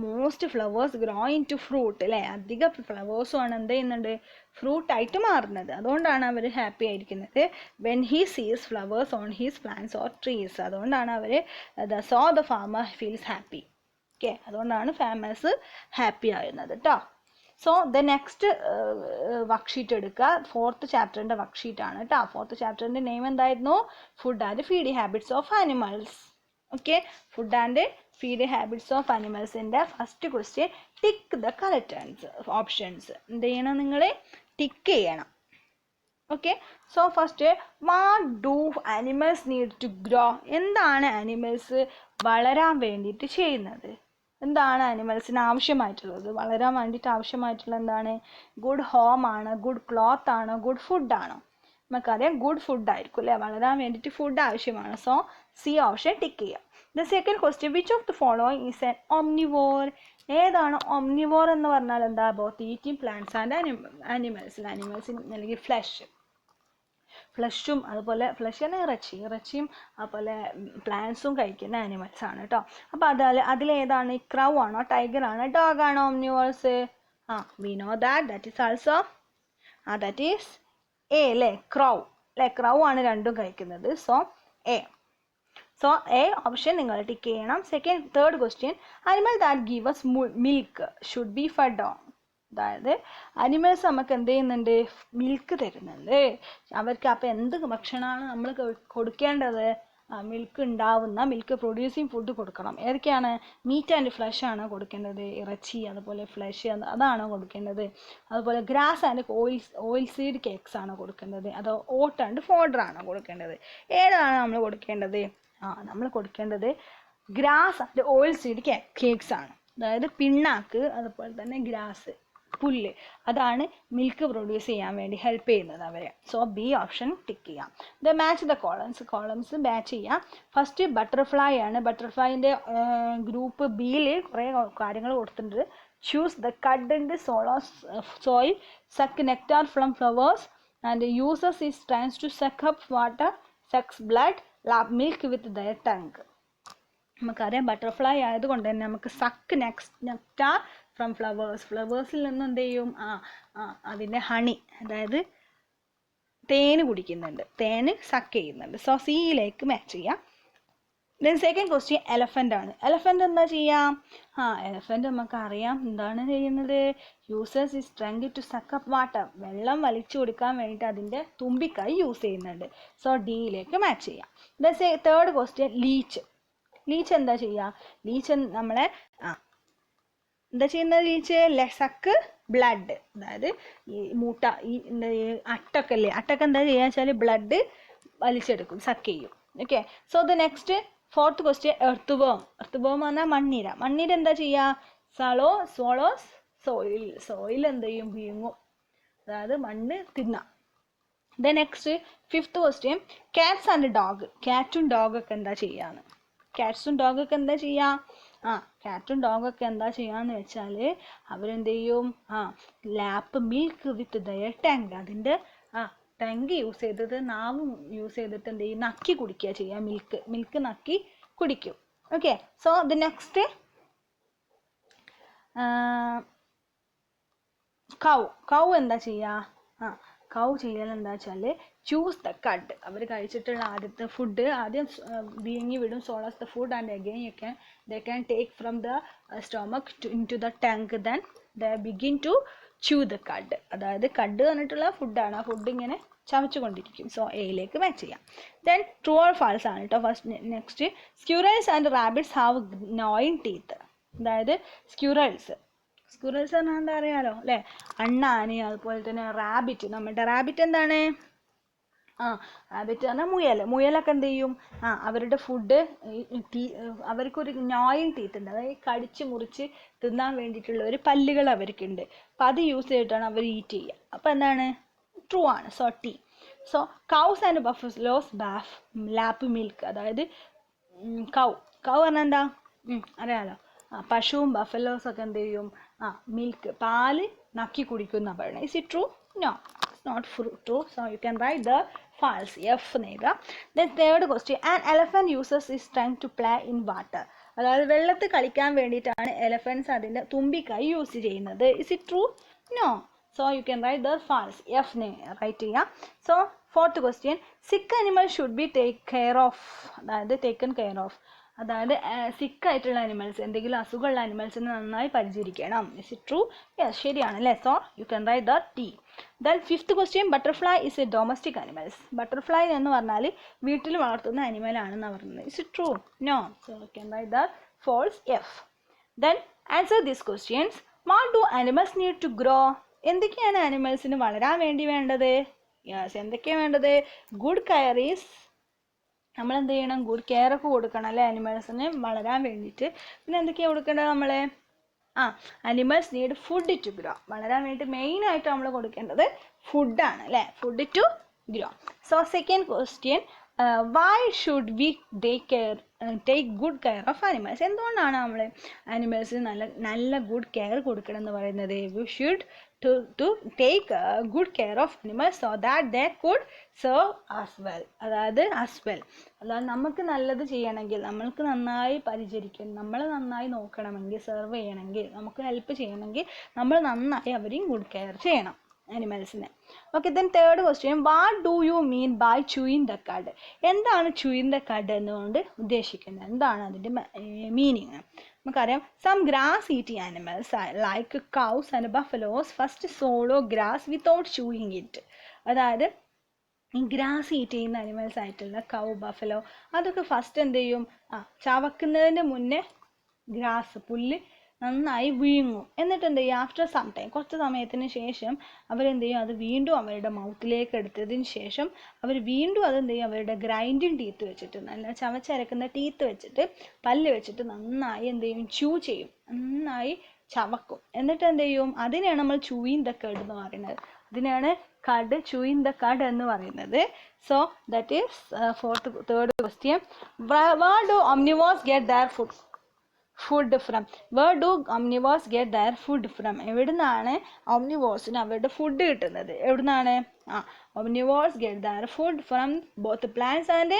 Most flowers grow into fruit അല്ലേ. അധികം ഫ്ലവേഴ്സും ആണ് എന്ത് ചെയ്യുന്നുണ്ട്? ഫ്രൂട്ടായിട്ട് മാറുന്നത്. അതുകൊണ്ടാണ് അവർ ഹാപ്പി ആയിരിക്കുന്നത്. When he sees flowers on his plants or trees. അതുകൊണ്ടാണ് അവർ the farmer feels happy. Okay, അതുകൊണ്ടാണ് ഫാമേഴ്സ് ഹാപ്പി ആകുന്നത് കേട്ടോ. സോ ദ നെക്സ്റ്റ് വർക്ക്ഷീറ്റ് എടുക്കുക. ഫോർത്ത് ചാപ്റ്ററിൻ്റെ വർക്ക്ഷീറ്റാണ് കേട്ടോ. ഫോർത്ത് ചാപ്റ്ററിൻ്റെ നെയിം എന്തായിരുന്നു? Food and feeding habits of animals. Okay, food and feeding habits of ആനിമൽസിൻ്റെ first question, tick the correct options. എന്ത് ചെയ്യണം? നിങ്ങൾ ടിക്ക് ചെയ്യണം. Okay. So first, what do animals need to grow. എന്താണ് ആനിമൽസ് വളരാൻ വേണ്ടിയിട്ട് ചെയ്യുന്നത്? എന്താണ് ആനിമൽസിന് ആവശ്യമായിട്ടുള്ളത്? വളരാൻ വേണ്ടിയിട്ട് ആവശ്യമായിട്ടുള്ള എന്താണ്? ഗുഡ് ഹോം ആണ്, ഗുഡ് ക്ലോത്ത് ആണോ, ഗുഡ് ഫുഡാണോ? നമുക്കറിയാം ഗുഡ് ഫുഡായിരിക്കും അല്ലേ. വളരാൻ വേണ്ടിയിട്ട് ഫുഡ് ആവശ്യമാണ്. സോ സി ഓപ്ഷൻ ടിക്ക് ചെയ്യാം. The second question, which of the following is N ഓംനിവോർ. ഏതാണ് ഓംനിവോർ എന്ന് പറഞ്ഞാൽ എന്താ? ബോത്ത് ഈറ്റിംഗ് പ്ലാന്റ്സ് ആൻഡ് ആനിമൽസിന് അല്ലെങ്കിൽ ഫ്ലഷ്. ഫ്ലഷും അതുപോലെ ഫ്ലഷ് തന്നെ ഇറച്ചിയും അതുപോലെ പ്ലാന്റ്സും കഴിക്കുന്ന ആനിമൽസ് ആണ് കേട്ടോ. അപ്പോൾ അതിലേതാണ്? ക്രൗ ആണോ, ടൈഗർ ആണോ, ഡോഗ് ആണോ omnivores? We know that is also that is A അല്ലേ, ക്രൗ അല്ലേ. ക്രൗ ആണ് രണ്ടും കഴിക്കുന്നത്. സോ എ ഓപ്ഷൻ നിങ്ങൾ ടിക്ക് ചെയ്യണം. Third question, animal that give us milk should be fed on. അതായത് അനിമൽസ് നമുക്ക് എന്ത് ചെയ്യുന്നുണ്ട്? മിൽക്ക് തരുന്നുണ്ട്. അവർക്ക് അപ്പോൾ എന്ത് ഭക്ഷണമാണ് നമ്മൾ കൊടുക്കേണ്ടത്? മിൽക്ക് ഉണ്ടാവുന്ന, മിൽക്ക് പ്രൊഡ്യൂസിങ് ഫുഡ് കൊടുക്കണം. ഏതൊക്കെയാണ്? മീറ്റ് ആൻഡ് ഫ്ലഷ് ആണ് കൊടുക്കേണ്ടത്, ഇറച്ചി അതുപോലെ ഫ്ലഷ് അതാണോ കൊടുക്കേണ്ടത്? അതുപോലെ grass and oil seed cakes ആണോ കൊടുക്കേണ്ടത്? അതോ ഓട്ട് ആൻഡ് ഫോഡർ ആണോ കൊടുക്കേണ്ടത്? ഏതാണ് നമ്മൾ കൊടുക്കേണ്ടത്? നമ്മൾ കൊടുക്കേണ്ടത് grass and oil seed cakes ആണ്. അതായത് പിണ്ണാക്ക് അതുപോലെ തന്നെ ഗ്രാസ്, പുല്ല്, അതാണ് മിൽക്ക് പ്രൊഡ്യൂസ് ചെയ്യാൻ വേണ്ടി ഹെൽപ്പ് ചെയ്യുന്നത് അവരെ. സോ ബി ഓപ്ഷൻ ടിക്ക് ചെയ്യാം. മാച്ച് ദ കോളംസ് മാച്ച് ചെയ്യാം. ഫസ്റ്റ് ബട്ടർഫ്ലൈ ആണ്. ബട്ടർഫ്ലൈൻ്റെ ഗ്രൂപ്പ് ബിയിൽ കുറേ കാര്യങ്ങൾ കൊടുത്തിട്ടുണ്ട്. Chews the cud soil, suck nectar from flowers and uses is trunk to suck up water, sucks blood, lap milk with their tongue. നമുക്കറിയാം butterfly ആയതുകൊണ്ട് തന്നെ നമുക്ക് സക്ക് നെക്ടാർ ഫ്രം ഫ്ലവേഴ്സിൽ നിന്ന് എന്ത് ചെയ്യും? അതിൻ്റെ ഹണി, അതായത് തേന് കുടിക്കുന്നുണ്ട്, തേന് സക്ക് ചെയ്യുന്നുണ്ട്. സോ സിയിലേക്ക് മാച്ച് ചെയ്യാം. സെക്കൻഡ് ക്വസ്റ്റ്യൻ എലഫൻ്റ് ആണ്. എലഫൻ്റ് എന്താ ചെയ്യാം? എലഫൻ്റ് നമുക്കറിയാം എന്താണ് ചെയ്യുന്നത്? യൂസേഴ്സ് is trying to suck up water, വെള്ളം വലിച്ചു കൊടുക്കാൻ വേണ്ടിയിട്ട് അതിൻ്റെ തുമ്പിക്കൈ യൂസ് ചെയ്യുന്നുണ്ട്. സോ ഡിയിലേക്ക് മാച്ച് ചെയ്യാം. തേർഡ് ക്വസ്റ്റ്യൻ ലീച്ച് എന്താ ചെയ്യുക? ലീച്ച് നമ്മളെ എന്താ ചെയ്യുന്നത്? ലീച്ച് സക്ക് ബ്ലഡ്, അതായത് ഈ മൂട്ട, ഈ അട്ടൊക്കെ അല്ലേ, അട്ടൊക്കെ എന്താ ചെയ്യുക വെച്ചാൽ ബ്ലഡ് വലിച്ചെടുക്കും, സക്ക് ചെയ്യും. Okay. So the next fourth question earth വേം പറഞ്ഞാൽ മണ്ണീര എന്താ ചെയ്യുക? swallows സോയിൽ എന്ത് ചെയ്യും? വീങ്ങും, അതായത് മണ്ണ് തിന്നാം. The next fifth question cats and dog. കാറ്റും ഡോഗൊക്കെ എന്താ ചെയ്യാന്ന്? കാറ്റ്സും ഡോഗൊക്കെ എന്താ ചെയ്യുക? കാറ്റും ഡോഗൊക്കെ എന്താ ചെയ്യാന്ന് വെച്ചാൽ അവരെന്ത് ചെയ്യും? Lap milk with their tongue, അതിൻ്റെ ടങ് യൂസ് ചെയ്തിട്ട്, നാവും യൂസ് ചെയ്തിട്ട് എന്ത് ചെയ്യും? നക്കി കുടിക്കുക ചെയ്യുക. മിൽക്ക് നക്കി കുടിക്കും. ഓക്കെ. സോ ദ നെക്സ്റ്റ് കൗ എന്താ ചെയ്യുക? കൗ ചെയ്യൽ എന്താ വെച്ചാൽ ചൂസ് ദ കഡ്. അവർ കഴിച്ചിട്ടുള്ള ആദ്യത്തെ ഫുഡ് ആദ്യം വീങ്ങി വിടും. Solace the food and again they can take from the stomach into the tank, then they begin to chew the cud. അതായത് കഡ് പറഞ്ഞിട്ടുള്ള ഫുഡാണ്. ആ ഫുഡ് ഇങ്ങനെ ചവച്ചുകൊണ്ടിരിക്കും. സോ എയിലേക്ക് മാച്ച് ചെയ്യാം. ദെൻ ട്രൂ ഓർ ഫാൾസ് ആണ് കേട്ടോ. Next squirrels and rabbits have gnawing teeth. അതായത് സ്ക്യൂറൽസ് പറഞ്ഞാൽ എന്താ അറിയാലോ അല്ലേ? അണ്ണാന്, അതുപോലെ തന്നെ റാബിറ്റ്. നമ്മുടെ റാബിറ്റ് എന്താണ്? റാബിറ്റ് പറഞ്ഞാൽ മുയലൊക്കെ എന്ത് ചെയ്യും? അവരുടെ ഫുഡ്, അവർക്കൊരു gnawing teeth ഉണ്ട്, അതായത് കടിച്ച് മുറിച്ച് തിന്നാൻ വേണ്ടിയിട്ടുള്ള ഒരു പല്ലുകൾ അവർക്കുണ്ട്. അപ്പം അത് യൂസ് ചെയ്തിട്ടാണ് അവർ ഈറ്റ് ചെയ്യുക. അപ്പം എന്താണ്? ട്രൂ ആണ്. So T. So cows and buffaloes lap milk. അതായത് കൗ പറഞ്ഞാൽ എന്താ അറിയാലോ? പശുവും ബഫലോസൊക്കെ എന്ത് ചെയ്യും? മിൽക്ക്, പാല് നക്കി കുടിക്കുന്ന പറയുന്നത്. Is it true? No, it's not true. So you can write the false, F നേടുക. Then third question an elephant uses is trying to play in water. അതായത് വെള്ളത്തിൽ കളിക്കാൻ വേണ്ടിയിട്ടാണ് എലഫൻസ് അതിൻ്റെ തുമ്പിക്കൈ യൂസ് ചെയ്യുന്നത്. Is it true? No. So you can write the false, F write ചെയ്യാം. So fourth question sick animal should be taken care of. അതായത് സിക്കായിട്ടുള്ള അനിമൽസ്, എന്തെങ്കിലും അസുഖമുള്ള അനിമൽസിനെ നന്നായി പരിചരിക്കണം. Is it true? യെസ്, ശരിയാണ് അല്ലേ? So you can write the T. Then fifth question butterfly is a domestic animals. Butterfly എന്ന് പറഞ്ഞാൽ വീട്ടിൽ വളർത്തുന്ന അനിമൽ ആണെന്ന് പറയുന്നത്. Is it true? No. So you can write the false, F. Then answer these questions. What do animals need to grow? എന്തൊക്കെയാണ് അനിമൽസിന് വളരാൻ വേണ്ടി വേണ്ടത്? യെസ്, എന്തൊക്കെയാണ് വേണ്ടത്? ഗുഡ് കെയർ ഈസ്, നമ്മൾ എന്ത് ചെയ്യണം? ഗുഡ് കെയർ ഒക്കെ കൊടുക്കണം അല്ലേ അനിമൽസിന് വളരാൻ വേണ്ടിയിട്ട്. പിന്നെ എന്തൊക്കെയാണ് കൊടുക്കേണ്ടത് നമ്മൾ? Animals need food to grow. വളരാൻ വേണ്ടി മെയിനായിട്ട് നമ്മൾ കൊടുക്കേണ്ടത് ഫുഡാണ് അല്ലേ? Food to grow. So second question why should we take care take good care of animals. എന്തുകൊണ്ടാണ് നമ്മൾ ആനിമൽസിന് നല്ല ഗുഡ് കെയർ കൊടുക്കണം എന്ന് പറയുന്നത്? We should to take good care of animals so that they could serve as well. അതായത് അല്ലാതെ നമുക്ക് നല്ലത് ചെയ്യണമെങ്കിൽ, നമ്മൾക്ക് നന്നായി പരിചരിക്കണം, നമ്മളെ നന്നായി നോക്കണമെങ്കിൽ, സെർവ് ചെയ്യണമെങ്കിൽ, നമുക്ക് ഹെൽപ്പ് ചെയ്യണമെങ്കിൽ നമ്മൾ നന്നായി അവരെയും ഗുഡ് കെയർ ചെയ്യണം ആനിമൽസിനെ. Okay, then third question, what do you mean by chewing the cud? എന്താണ് ചൂയിങ് ദ കഡ് എന്നുകൊണ്ട് ഉദ്ദേശിക്കുന്നത്? എന്താണ് അതിൻ്റെ മീനിങ്? നമുക്കറിയാം, some grass eating animals like cows and buffaloes first swallow grass without chewing it. അതായത് ഈ ഗ്രാസ് ഈറ്റ് ചെയ്യുന്ന animals ആയിട്ടുള്ള കൗ, ബഫലോ, അതൊക്കെ ഫസ്റ്റ് എന്ത് ചെയ്യും? ചവക്കുന്നതിന് മുന്നേ ഗ്രാസ്, പുല്ല് നന്നായി വിഴുങ്ങും. എന്നിട്ട് എന്ത് ചെയ്യും? ആഫ്റ്റർ സം ടൈം, കുറച്ച് സമയത്തിന് ശേഷം അവരെന്ത് ചെയ്യും? അത് വീണ്ടും അവരുടെ മൗത്തിലേക്ക് എടുത്തതിന് ശേഷം അവർ വീണ്ടും അതെന്ത് ചെയ്യും? അവരുടെ ഗ്രൈൻഡിങ് ടീത്ത് വെച്ചിട്ട്, നല്ല ചവച്ചരക്കുന്ന ടീത്ത് വെച്ചിട്ട്, പല്ല് വെച്ചിട്ട് നന്നായി എന്ത് ചെയ്യും? ചൂ ചെയ്യും, നന്നായി ചവക്കും. എന്നിട്ട് എന്ത് ചെയ്യും? അതിനെയാണ് നമ്മൾ ചൂയിങ് ദ കഡ് എന്ന് പറയുന്നത്. അതിനാണ് കഡ്, ചൂയിങ് ദ കഡ് എന്ന് പറയുന്നത്. So that is third question. Where do omnivores get their food from? Where do omnivores get their food from? എവിടുന്നാണ് omnivoresന് അവരുടെ ഫുഡ് കിട്ടുന്നത്? എവിടുന്നാണ്? omnivores get their food from both plants and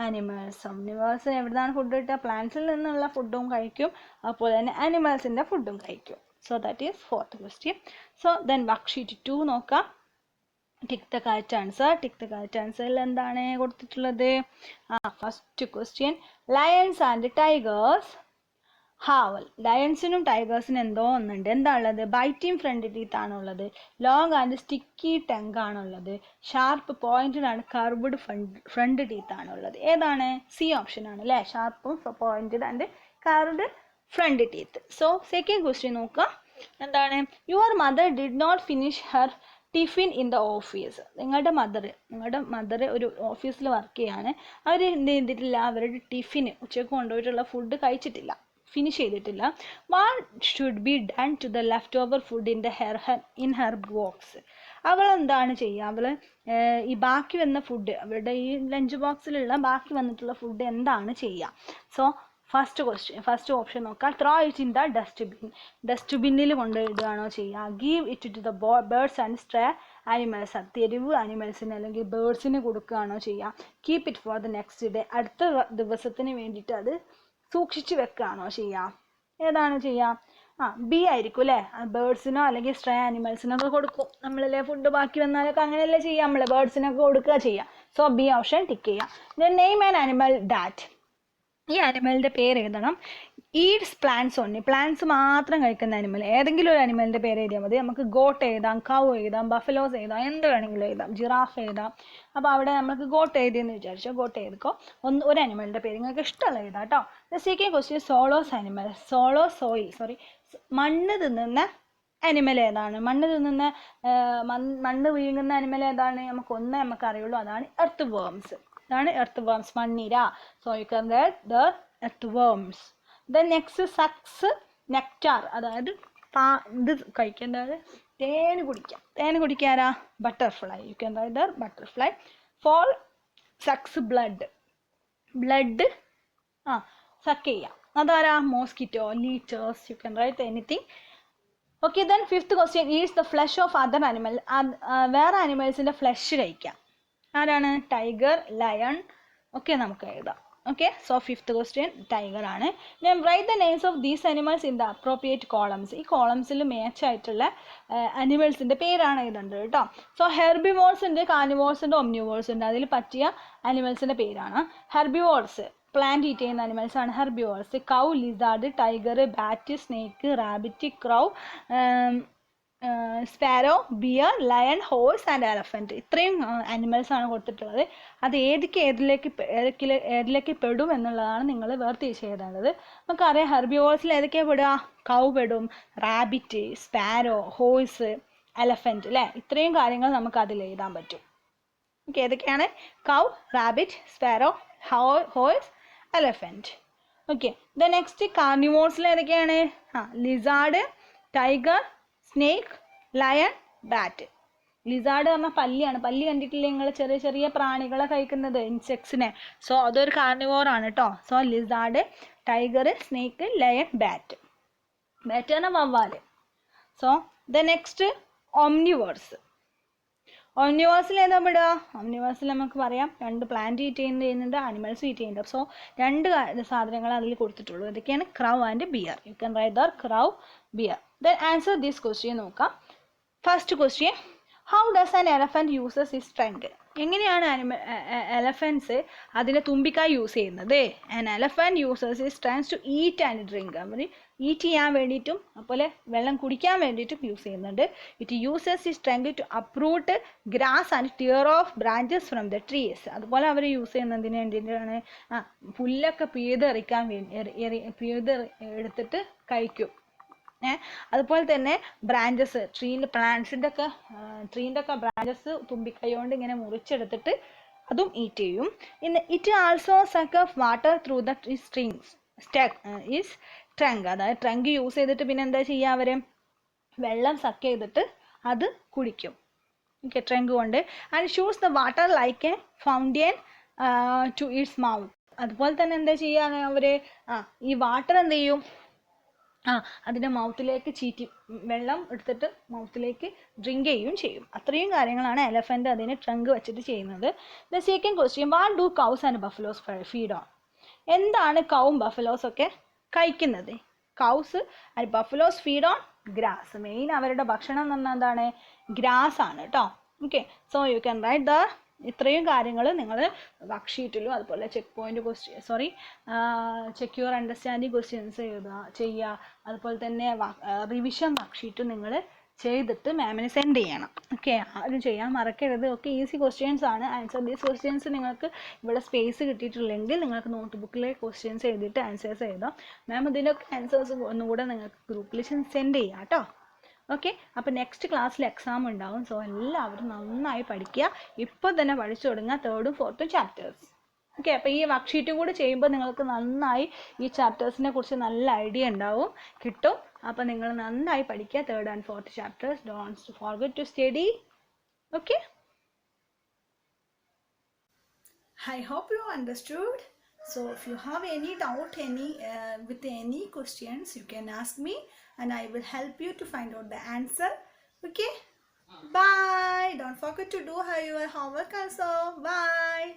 animals. omnivores എവിടുന്നാണ് food കിട്ടുക? പ്ലാന്റ്സിൽ നിന്നുള്ള ഫുഡും കഴിക്കും, അതുപോലെ തന്നെ ആനിമൽസിൻ്റെ ഫുഡും കഴിക്കും. So that is fourth question. So then worksheet 2 നോക്കാം. Tick the correct answer. Tick the correct ആൻസറിൽ എന്താണ് കൊടുത്തിട്ടുള്ളത്? First question, lions and tigers have. ലയൺസിനും ടൈഗേഴ്സിനും എന്തോ ഒന്നുണ്ട്. എന്താ ഉള്ളത്? ബൈറ്റിംഗ് ഫ്രണ്ട് ടീത്ത് ആണുള്ളത്, ലോങ് ആൻഡ് സ്റ്റിക്കി ടങ് ആണുള്ളത്, sharp pointed and curved front teeth ആണുള്ളത്. ഏതാണ്? സി ഓപ്ഷൻ ആണ് അല്ലേ? ഷാർപ്പും pointed and curved front teeth. So second question നോക്കുക. എന്താണ്? Your mother did not finish her tiffin in the office. നിങ്ങളുടെ മദർ ഒരു ഓഫീസിൽ വർക്ക് ചെയ്യാണ്. അവർ എന്ത് ചെയ്തിട്ടില്ല? അവരുടെ ടിഫിന്, ഉച്ചയ്ക്ക് കൊണ്ടുപോയിട്ടുള്ള ഫുഡ് കഴിച്ചിട്ടില്ല, ഫിനിഷ് ചെയ്തിട്ടില്ല. What should be done to the leftover food in her box? അവൾ എന്താണ് ചെയ്യുക? അവൾ ഈ ബാക്കി വന്ന ഫുഡ്, അവരുടെ ഈ ലഞ്ച് ബോക്സിലുള്ള ബാക്കി വന്നിട്ടുള്ള ഫുഡ് എന്താണ് ചെയ്യുക? സോ ഫസ്റ്റ് ഓപ്ഷൻ നോക്കാം. Throw it in the dustbin. ഡസ്റ്റ്ബിന്നിൽ കൊണ്ടുപോയിടുകയാണോ ചെയ്യുക? Give it to the birds and stray animals. തെരുവ് ആനിമൽസിന് അല്ലെങ്കിൽ ബേർഡ്സിന് കൊടുക്കുകയാണോ ചെയ്യുക? Keep it for the next day. അടുത്ത ദിവസത്തിന് വേണ്ടിയിട്ട് അത് സൂക്ഷിച്ച് വെക്കുകയാണോ ചെയ്യുക? ഏതാണ് ചെയ്യുക? ബി ആയിരിക്കും അല്ലേ? ബേർഡ്സിനോ അല്ലെങ്കിൽ സ്ട്രേ ആനിമൽസിനൊക്കെ കൊടുക്കും. നമ്മളല്ലേ ഫുഡ് ബാക്കി വന്നാലൊക്കെ അങ്ങനെയല്ലേ ചെയ്യുക? നമ്മൾ ബേർഡ്സിനൊക്കെ കൊടുക്കുക ചെയ്യുക. സോ ബി ഓപ്ഷൻ ടിക്ക് ചെയ്യാം. Then name an animal that. ഈ ആനിമലിൻ്റെ പേര് എഴുതണം. Eats plants only. പ്ലാന്റ്സ് മാത്രം കഴിക്കുന്ന ആനിമൽ. ഏതെങ്കിലും ഒരു ആനിമലിൻ്റെ പേര് എഴുതിയാൽ മതി. നമുക്ക് ഗോട്ട് എഴുതാം, കൗ എഴുതാം, ബഫലോസ് എഴുതാം, എന്ത് വേണമെങ്കിലും എഴുതാം, ജിറാഫ് എഴുതാം. അപ്പോൾ അവിടെ നമുക്ക് ഗോട്ട് എഴുതിയെന്ന് വിചാരിച്ചോ, ഗോട്ട് എഴുതിക്കോ. ഒരു ആനിമലിൻ്റെ പേര് നിങ്ങൾക്ക് ഇഷ്ടമുള്ള എഴുതാം കേട്ടോ. Second question, Saulos animal. മണ്ണ് തിന്നുന്ന ആനിമൽ ഏതാണ്? മണ്ണ് വിഴുങ്ങുന്ന ആനിമൽ ഏതാണ്? നമുക്ക് അറിയുള്ളൂ, അതാണ് എർത്ത് വേംസ്. ഇതാണ് എർത്ത് വേംസ്, മണ്ണിര. So you can write the earthworms. Then next, sucks nectar. അതായത് ഇത് കഴിക്കേണ്ടത് തേന് കുടിക്കാരാ? Butterfly. You can write the butterfly. For sucks blood suck ചെയ്യാം. അതാരാ? Mosquito, leeches. You can write anything. Okay, then fifth question, eats the flesh of other animal. വേറെ ആനിമൽസിൻ്റെ flush കഴിക്കാം. ആരാണ്? Tiger, lion. ഓക്കെ, നമുക്ക് എഴുതാം. Okay, so fifth question tiger ആണ്. ഞാൻ right the names of these animals in the appropriate columns. ഈ കോളംസിൽ മാച്ചായിട്ടുള്ള അനിമൽസിൻ്റെ പേരാണ് എഴുതേണ്ടത് കേട്ടോ. സോ ഹെർബിവോർസ് ഉണ്ട്, കാർണിവോർസ് ഉണ്ട്, ഒംനിവോർസ് ഉണ്ട്. അതിൽ പറ്റിയ അനിമൽസിൻ്റെ പേരാണ്. ഹെർബിവോർസ് പ്ലാന്റ് ഈറ്റ് ചെയ്യുന്ന അനിമൽസ് ആണ് herbivores. Cow, lizard, tiger, bat, snake, rabbit, crow, sparrow, bear, lion, horse and elephant. ഇത്രയും അനിമൽസ് ആണ് കൊടുത്തിട്ടുള്ളത്. അത് ഏതിലേക്ക് പെടും എന്നുള്ളതാണ് നിങ്ങൾ വേർതിരിച്ച് എഴുതേണ്ടത്. നമുക്കറിയാം ഹെർബിവോർസിൽ ഏതൊക്കെയാണ് പെടുക? കൗ പെടും, റാബിറ്റ്, സ്പാരോ, ഹോഴ്സ്, എലഫൻറ്റ് അല്ലേ? ഇത്രയും കാര്യങ്ങൾ നമുക്ക് അതിൽ എഴുതാൻ പറ്റും. ഓക്കെ, ഏതൊക്കെയാണ്? Cow, rabbit, sparrow, horse, elephant. Okay, the next കാർണിവോർസിൽ ഏതൊക്കെയാണ്? Lizard, tiger, snake, lion, bat. Lizard പറഞ്ഞാൽ പല്ലിയാണ്. പല്ലി കണ്ടിട്ടില്ലേ നിങ്ങൾ? ചെറിയ ചെറിയ പ്രാണികളെ കഴിക്കുന്നത്, ഇൻസെക്ട്സിനെ. സോ അതൊരു കാർണിവോറാണ് കേട്ടോ. So lizard, tiger, snake, lion, bat. Bat പറഞ്ഞാൽ വവ്വാല്. So the next omnivores. ഓംനിവേഴ്സിൽ ഏതാ പെടുക? ഓംനിവേഴ്സിൽ നമുക്ക് പറയാം 2 പ്ലാന്റ് ഈറ്റ് ചെയ്യുന്നുണ്ട്, അനിമൽസ് ഈറ്റ് ചെയ്യുന്നുണ്ട്. സോ 2 സാധനങ്ങൾ അതിൽ കൊടുത്തിട്ടുള്ളൂ. ഇതൊക്കെയാണ് crow and bear. You can write there crow, bear. Then answer this question നോക്കാം. First question, how does an elephant uses his trunk? എങ്ങനെയാണ് എലഫൻസ് അതിൻ്റെ തുമ്പിക്കായ് യൂസ് ചെയ്യുന്നത്? An elephant uses his trunk to eat and drink. അവർ eat ചെയ്യാൻ വേണ്ടിയിട്ടും അതുപോലെ വെള്ളം കുടിക്കാൻ വേണ്ടിയിട്ടും യൂസ് ചെയ്യുന്നുണ്ട്. It uses his trunk to uproot grass and tear off branches from the trees. അതുപോലെ അവർ യൂസ് ചെയ്യുന്നതിന് വേണ്ടിയിട്ടാണ് പുല്ലൊക്കെ പിഴുതെറിക്കാൻ വേണ്ടി എടുത്തിട്ട് കഴിക്കും. അതുപോലെ തന്നെ ബ്രാഞ്ചസ്, പ്ലാന്റ്സിൻ്റെ ഒക്കെ ബ്രാഞ്ചസ് തുമ്പിക്കൈ കൊണ്ട് ഇങ്ങനെ മുറിച്ചെടുത്തിട്ട് അതും ഈറ്റ് ചെയ്യും. It also suck of water through the trunk. അതായത് ട്രങ്ക് യൂസ് ചെയ്തിട്ട് പിന്നെ എന്താ ചെയ്യുക? അവർ വെള്ളം സക്ക് ചെയ്തിട്ട് അത് കുടിക്കും. ഓക്കെ, ട്രങ്ക് കൊണ്ട്. ആൻഡ് ഷൂസ് the water like a fountain to its mouth. അതുപോലെ തന്നെ എന്താ ചെയ്യുക? അവർ ഈ വാട്ടർ എന്ത് ചെയ്യും? അതിൻ്റെ മൗത്തിലേക്ക് വെള്ളം എടുത്തിട്ട് മൗത്തിലേക്ക് ഡ്രിങ്ക് ചെയ്യുകയും ചെയ്യും. അത്രയും കാര്യങ്ങളാണ് എലഫൻറ്റ് അതിന് ട്രങ്ക് വെച്ചിട്ട് ചെയ്യുന്നത്. The second question, what do cows and buffaloes feed on? എന്താണ് കൗവും ബഫലോസ് ഒക്കെ കഴിക്കുന്നത്? Cows and buffaloes feed on grass. Main അവരുടെ ഭക്ഷണം എന്ന് പറഞ്ഞാൽ എന്താണ്? ഗ്രാസ് ആണ് കേട്ടോ. Okay, so you can write the ഇത്രയും കാര്യങ്ങൾ നിങ്ങൾ വർക്ക് ഷീറ്റിലും അതുപോലെ ചെക്ക് യുവർ അണ്ടർസ്റ്റാൻഡിങ് ക്വസ്റ്റ്യൻസ് ചെയ്യുക. അതുപോലെ തന്നെ റിവിഷൻ വർക്ക് ഷീറ്റ് നിങ്ങൾ ചെയ്തിട്ട് മാമിന് സെൻഡ് ചെയ്യണം. ഓക്കെ, ആരും ചെയ്യാൻ മറക്കരുത്. ഓക്കെ, ഈസി ക്വസ്റ്റ്യൻസ് ആണ്. ആൻസർ ദീസ് ക്വസ്റ്റ്യൻസ് നിങ്ങൾക്ക് ഇവിടെ സ്പേസ് കിട്ടിയിട്ടില്ലെങ്കിൽ നിങ്ങൾക്ക് നോട്ട് ബുക്കിലെ ക്വസ്റ്റ്യൻസ് എഴുതിയിട്ട് ആൻസേഴ്സ് എഴുതാം. മാം ഇതിനൊക്കെ ആൻസേഴ്സ് ഒന്നുകൂടെ നിങ്ങൾക്ക് ഗ്രൂപ്പിൽ സെൻഡ് ചെയ്യാം കേട്ടോ. ഓക്കെ, അപ്പോൾ നെക്സ്റ്റ് ക്ലാസ്സിൽ എക്സാം ഉണ്ടാവും. സോ എല്ലാവരും നന്നായി പഠിക്കുക. ഇപ്പോൾ തന്നെ പഠിച്ചു തുടങ്ങുക 3rd ഉം 4th ഉം ചാപ്റ്റേഴ്സ്. ഓക്കെ, അപ്പോൾ ഈ വർക്ക് ഷീറ്റും കൂടി ചെയ്യുമ്പോൾ നിങ്ങൾക്ക് നന്നായി ഈ ചാപ്റ്റേഴ്സിനെ കുറിച്ച് നല്ല ഐഡിയ കിട്ടും. അപ്പോൾ നിങ്ങൾ നന്നായി പഠിക്കുക 3rd and 4th chapters. Don't forget to study. Okay, I hope you understood. So if you have any doubt with any questions, you can ask me and I will help you to find out the answer. Okay, bye. Don't forget to do your homework also. Bye.